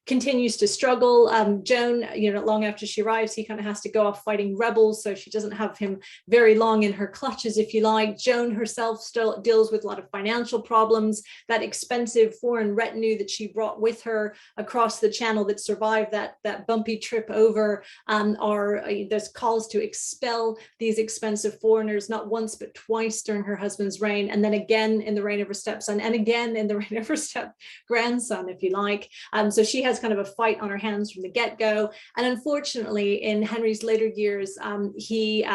C: continues to struggle. Joan, long after she arrives, he kind of has to go off fighting rebels, so she doesn't have him very long in her clutches, if you like. Joan herself still deals with a lot of financial problems. That expensive foreign retinue that she brought with her across the channel that survived that bumpy trip over, there's calls to expel these expensive foreigners, not once but twice during her husband's reign, and then again in the reign of her stepson, and again in the reign of her step-grandson, if you like. So she has kind of a fight on her hands from the get-go. And unfortunately, in Henry's later years, he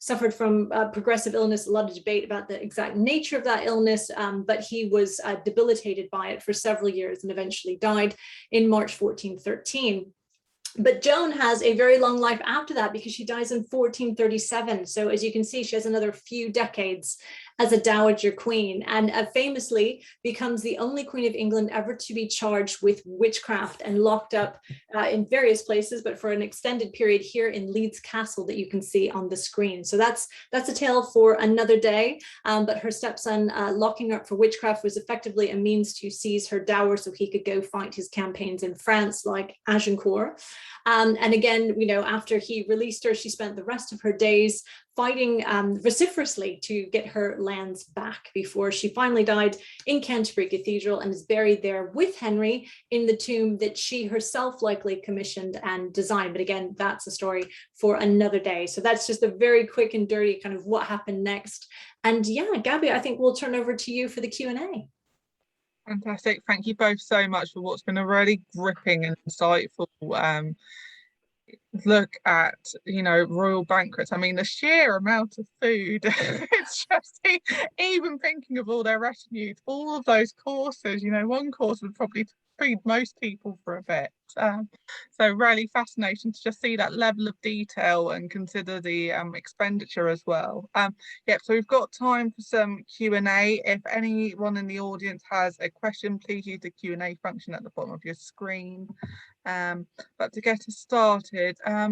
C: suffered from progressive illness, a lot of debate about the exact nature of that illness, but he was debilitated by it for several years and eventually died in March 1413. But Joan has a very long life after that, because she dies in 1437. So as you can see, she has another few decades as a dowager queen, and famously becomes the only queen of England ever to be charged with witchcraft and locked up in various places, but for an extended period here in Leeds Castle that you can see on the screen. So that's a tale for another day. But her stepson locking her up for witchcraft was effectively a means to seize her dower so he could go fight his campaigns in France, like Agincourt. And again, after he released her, she spent the rest of her days fighting vociferously to get her lands back before she finally died in Canterbury Cathedral and is buried there with Henry in the tomb that she herself likely commissioned and designed. But again, that's a story for another day. So that's just a very quick and dirty kind of what happened next. And yeah, Gabby, I think we'll turn over to you for the Q&A.
A: Fantastic. Thank you both so much for what's been a really gripping and insightful look at royal banquets. I mean, the sheer amount of food, it's just even thinking of all their retinue, all of those courses, one course would probably feed most people for a bit. So really fascinating to just see that level of detail and consider the expenditure as well. So we've got time for some Q&A. If anyone in the audience has a question, please use the Q&A function at the bottom of your screen. But to get us started, I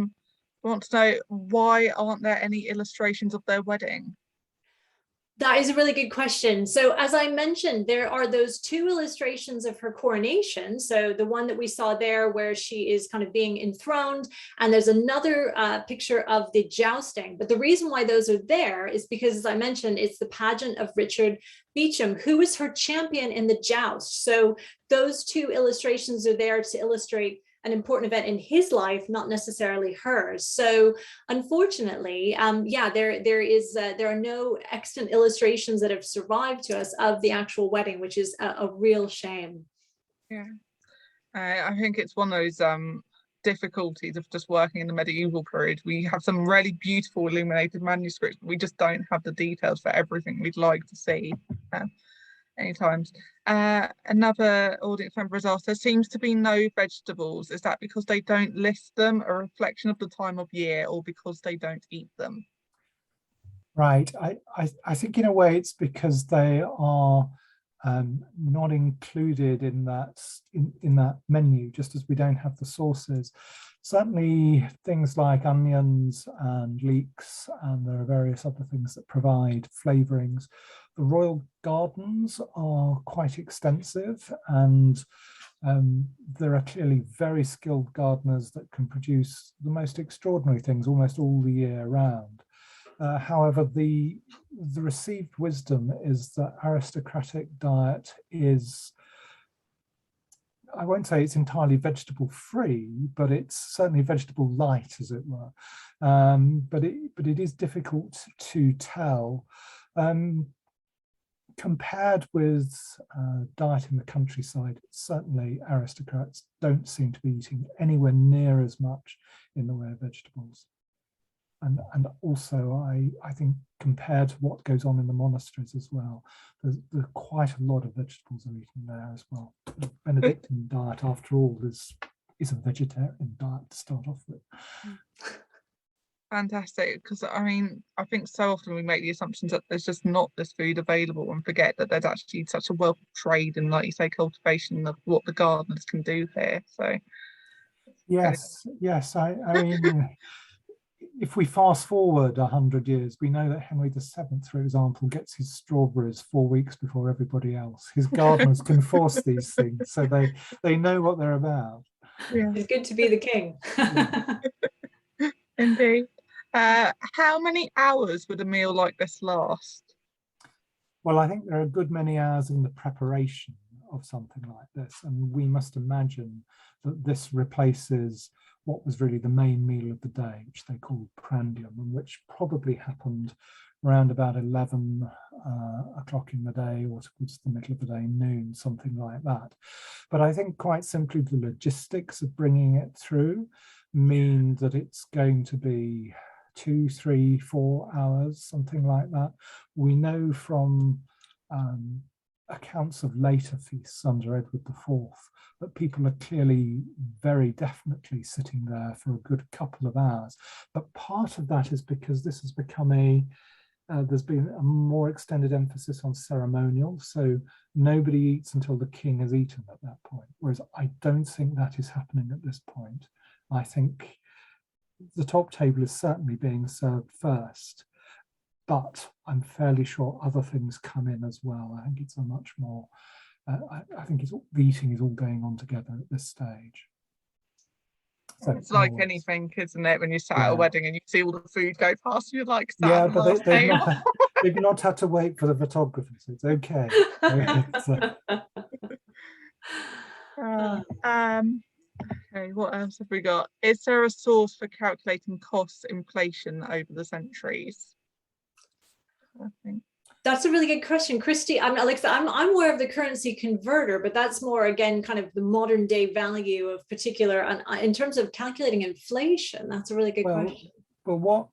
A: want to know, why aren't there any illustrations of their wedding?
C: That is a really good question. So as I mentioned, there are those two illustrations of her coronation. So the one that we saw there where she is kind of being enthroned, and there's another picture of the jousting. But the reason why those are there is because, as I mentioned, it's the pageant of Richard Beauchamp, who was her champion in the joust. So those two illustrations are there to illustrate an important event in his life, not necessarily hers. So unfortunately, there are no extant illustrations that have survived to us of the actual wedding, which is a real shame.
A: Yeah, I think it's one of those difficulties of just working in the medieval period. We have some really beautiful illuminated manuscripts, but we just don't have the details for everything we'd like to see. Anytimes. Another audience member has asked, there seems to be no vegetables. Is that because they don't list them, a reflection of the time of year, or because they don't eat them?
B: Right. I think in a way it's because they are not included in that menu, just as we don't have the sauces. Certainly things like onions and leeks, and there are various other things that provide flavourings. The royal gardens are quite extensive, and there are clearly very skilled gardeners that can produce the most extraordinary things almost all the year round. However, the received wisdom is that aristocratic diet is, I won't say it's entirely vegetable free, but it's certainly vegetable light, as it were. But it is difficult to tell. Compared with diet in the countryside, certainly aristocrats don't seem to be eating anywhere near as much in the way of vegetables. And also, I think compared to what goes on in the monasteries as well, there's quite a lot of vegetables are eaten there as well. The Benedictine diet, after all, is a vegetarian diet to start off with.
A: Fantastic, because I mean, I think so often we make the assumptions that there's just not this food available, and forget that there's actually such a wealth of trade and, like you say, cultivation of what the gardeners can do here. So
B: yes, I mean, if we fast forward 100 years, we know that Henry VII, for example, gets his strawberries 4 weeks before everybody else. His gardeners can force these things, so they know what they're about.
A: Yeah.
C: It's good to be the king.
A: Indeed. How many hours would a meal like this last?
B: Well, I think there are a good many hours in the preparation of something like this, and we must imagine that this replaces what was really the main meal of the day, which they called prandium, and which probably happened around about 11 o'clock in the day, or towards the middle of the day, noon, something like that. But I think quite simply the logistics of bringing it through mean that it's going to be 2, 3, 4 hours, something like that. We know from accounts of later feasts under Edward IV that people are clearly very definitely sitting there for a good couple of hours. But part of that is because this has become there's been a more extended emphasis on ceremonial, so nobody eats until the king has eaten at that point, whereas I don't think that is happening at this point. I think the top table is certainly being served first, but I'm fairly sure other things come in as well. I think it's a much more, I think the eating is all going on together at this stage. So
A: it's like anything, isn't it? When you sat at a wedding and you see all the food go past, you're like,
B: yeah, but they've not had to wait for the photography, so it's okay.
A: Okay, what else have we got? Is there a source for calculating cost inflation over the centuries? I think
C: that's a really good question, Christy. I'm aware of the currency converter, but that's more, again, kind of the modern day value of particular. And in terms of calculating inflation, that's a really good question.
B: Well,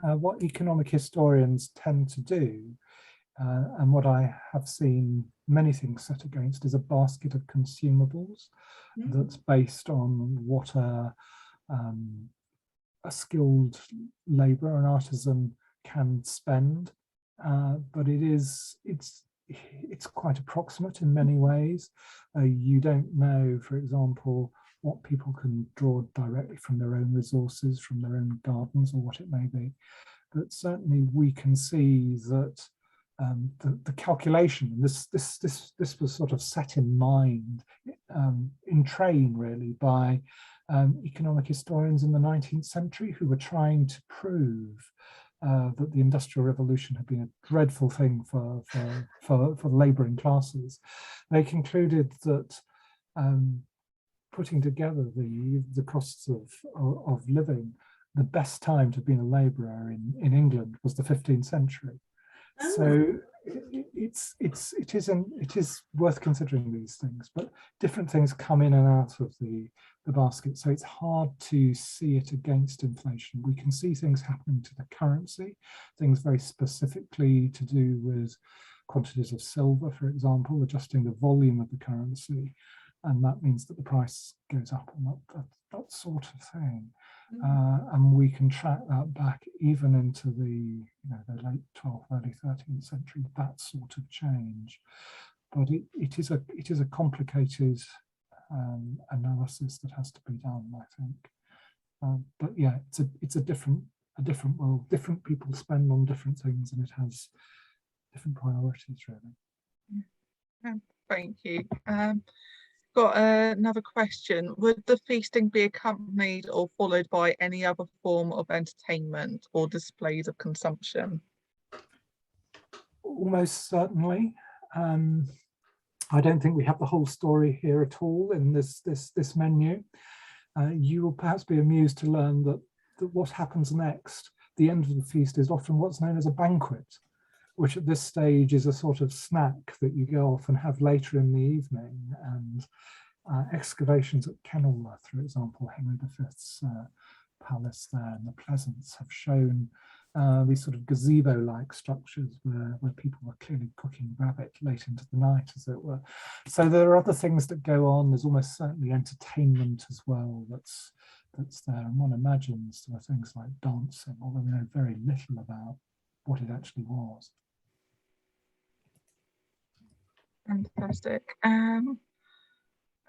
B: what economic historians tend to do, and what I have seen many things set against, is a basket of consumables that's based on what a skilled labourer, an artisan, can spend. But it's quite approximate in many ways. You don't know, for example, what people can draw directly from their own resources, from their own gardens, or what it may be. But certainly we can see that the calculation, this was sort of set in mind, in train really, by economic historians in the 19th century who were trying to prove that the Industrial Revolution had been a dreadful thing for the labouring classes. They concluded that putting together the costs of living, the best time to have been a labourer in England was the 15th century. Oh. So it is worth considering these things, but different things come in and out of the basket, so it's hard to see it against inflation. We can see things happening to the currency, things very specifically to do with quantities of silver, for example, adjusting the volume of the currency, and that means that the price goes up and that sort of thing. And we can track that back even into the late 12th, early 13th century, that sort of change. But it is a complicated analysis that has to be done, I think. But yeah, it's a different world. Different people spend on different things, and it has different priorities, really.
A: Thank you. Got another question. Would the feasting be accompanied or followed by any other form of entertainment or displays of consumption?
B: Almost certainly. I don't think we have the whole story here at all in this menu. You will perhaps be amused to learn that what happens next, the end of the feast, is often what's known as a banquet, which at this stage is a sort of snack that you go off and have later in the evening. And excavations at Kenilworth, for example, Henry V's palace there in the Pleasance, have shown these sort of gazebo-like structures where people were clearly cooking rabbit late into the night, as it were. So there are other things that go on. There's almost certainly entertainment as well that's there. And one imagines there are things like dancing, although we know very little about what it actually was.
A: Fantastic.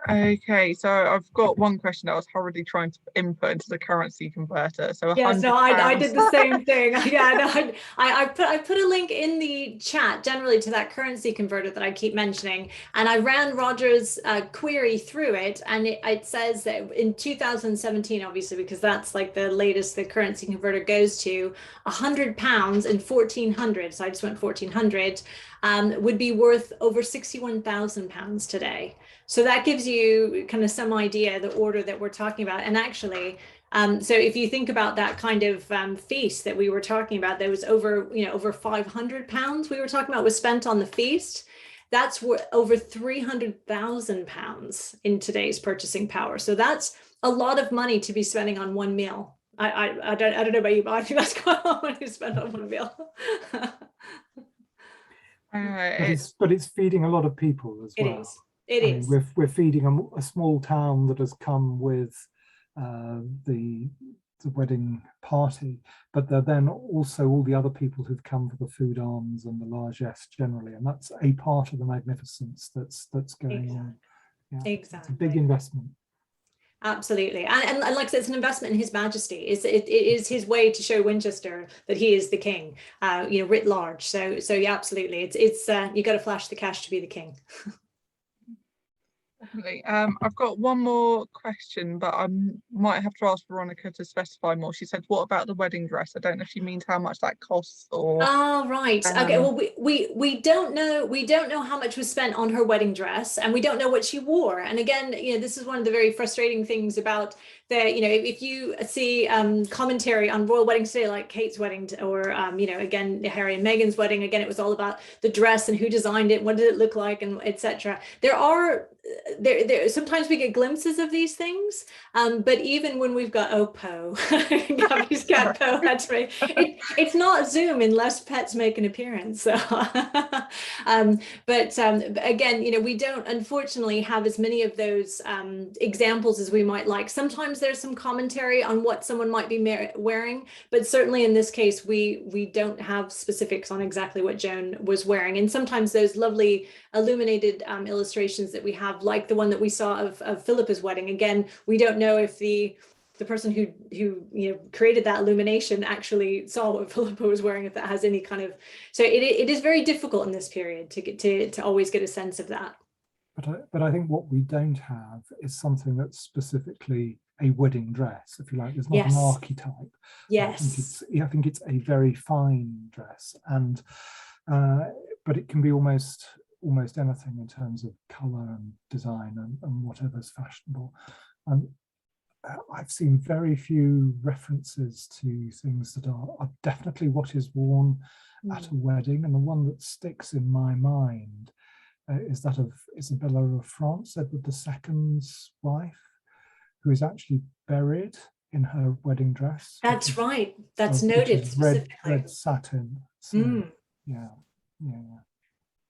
A: Okay, so I've got one question that I was hurriedly trying to input into the currency converter. So
C: Yes, no, I
A: £100.
C: did the same thing. Yeah, no, I put a link in the chat generally to that currency converter that I keep mentioning, and I ran Roger's query through it, and it says that in 2017, obviously, because that's like the latest the currency converter goes to, £100 and 1400. So I just went 1400 would be worth over £61,000 today. So that gives you kind of some idea the order that we're talking about. And actually, so if you think about that kind of feast that we were talking about, there was over, over £500 we were talking about was spent on the feast. That's over £300,000 in today's purchasing power. So that's a lot of money to be spending on one meal. I don't know about you, but I think that's quite a lot of money to spend on one meal.
B: But it's feeding a lot of people as well.
C: It is. It is.
B: We're feeding a small town that has come with the wedding party, but they're then also all the other people who've come for the food arms and the largesse generally, and that's a part of the magnificence that's going on. Yeah,
C: exactly.
B: It's a big investment.
C: Absolutely, and like I said, it's an investment in His Majesty. It is his way to show Winchester that he is the king, writ large. So yeah, absolutely. It's you got to flash the cash to be the king.
A: Definitely. I've got one more question, but I might have to ask Veronica to specify more. She said, "What about the wedding dress?" I don't know if she means how much that costs, or.
C: Oh, right. Okay. Well, we don't know. We don't know how much was spent on her wedding dress, and we don't know what she wore. And again, this is one of the very frustrating things about if you see commentary on royal weddings today, like Kate's wedding, or again Harry and Meghan's wedding, again it was all about the dress and who designed it, what did it look like, and etc. There sometimes we get glimpses of these things, but even when we've got Poe, Gabby's cat Poe, that's right. It's not Zoom unless pets make an appearance. So, but again, we don't unfortunately have as many of those examples as we might like. Sometimes there's some commentary on what someone might be wearing, but certainly in this case, we don't have specifics on exactly what Joan was wearing. And sometimes those lovely illuminated illustrations that we have, like the one that we saw of Philippa's wedding, again, we don't know if the person who created that illumination actually saw what Philippa was wearing, if that has any kind of, so it is very difficult in this period to get to always get a sense of that.
B: But I think what we don't have is something that's specifically a wedding dress, if you like. There's not an archetype.
C: Yes.
B: I think it's a very fine dress, and but it can be almost anything in terms of color and design and whatever's fashionable. I've seen very few references to things that are definitely what is worn at a wedding, and the one that sticks in my mind is that of Isabella of France, Edward II's wife, who is actually buried in her wedding dress.
C: That's right. That's noted specifically.
B: Red satin. So, yeah.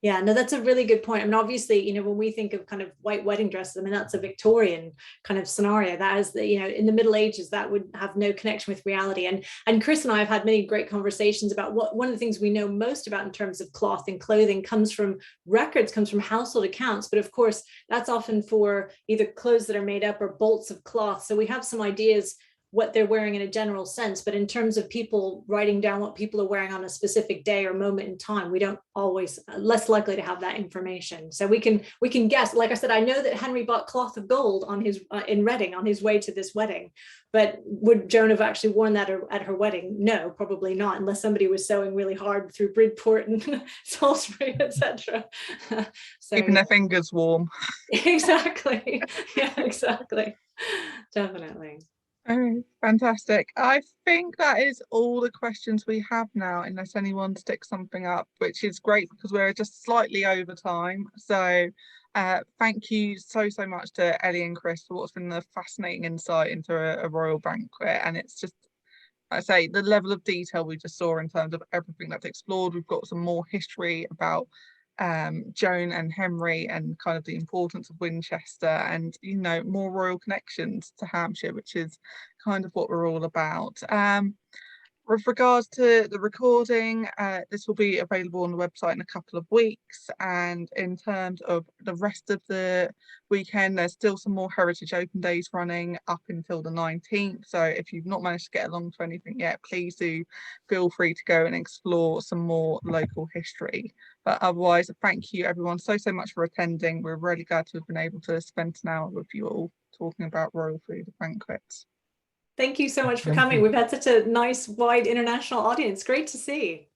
C: Yeah, no, that's a really good point. I mean, obviously, when we think of kind of white wedding dresses, I mean, that's a Victorian kind of scenario. That is, in the Middle Ages, that would have no connection with reality. And Chris and I have had many great conversations about one of the things we know most about in terms of cloth and clothing comes from records, comes from household accounts. But of course, that's often for either clothes that are made up or bolts of cloth. So we have some ideas what they're wearing in a general sense, but in terms of people writing down what people are wearing on a specific day or moment in time, we don't always, less likely to have that information. So we can guess. Like I said, I know that Henry bought cloth of gold on his in Reading on his way to this wedding, but would Joan have actually worn that at her wedding? No, probably not, unless somebody was sewing really hard through Bridport and Salisbury, etc. So
A: keeping their fingers warm.
C: Exactly. Yeah, exactly. Definitely.
A: Oh, fantastic. I think that is all the questions we have now, unless anyone sticks something up, which is great because we're just slightly over time. So thank you so much to Ellie and Chris for what's been a fascinating insight into a royal banquet. And it's just, I say, the level of detail we just saw in terms of everything that's explored. We've got some more history about Joan and Henry and kind of the importance of Winchester, and more royal connections to Hampshire, which is kind of what we're all about. With regards to the recording, this will be available on the website in a couple of weeks. And in terms of the rest of the weekend, there's still some more Heritage Open Days running up until the 19th. So if you've not managed to get along to anything yet, please do feel free to go and explore some more local history. But otherwise, thank you everyone so much for attending. We're really glad to have been able to spend an hour with you all talking about royal food at banquets.
C: Thank you so much for
B: Thank
C: coming.
B: you.
C: We've had such a nice, wide international audience. Great to see.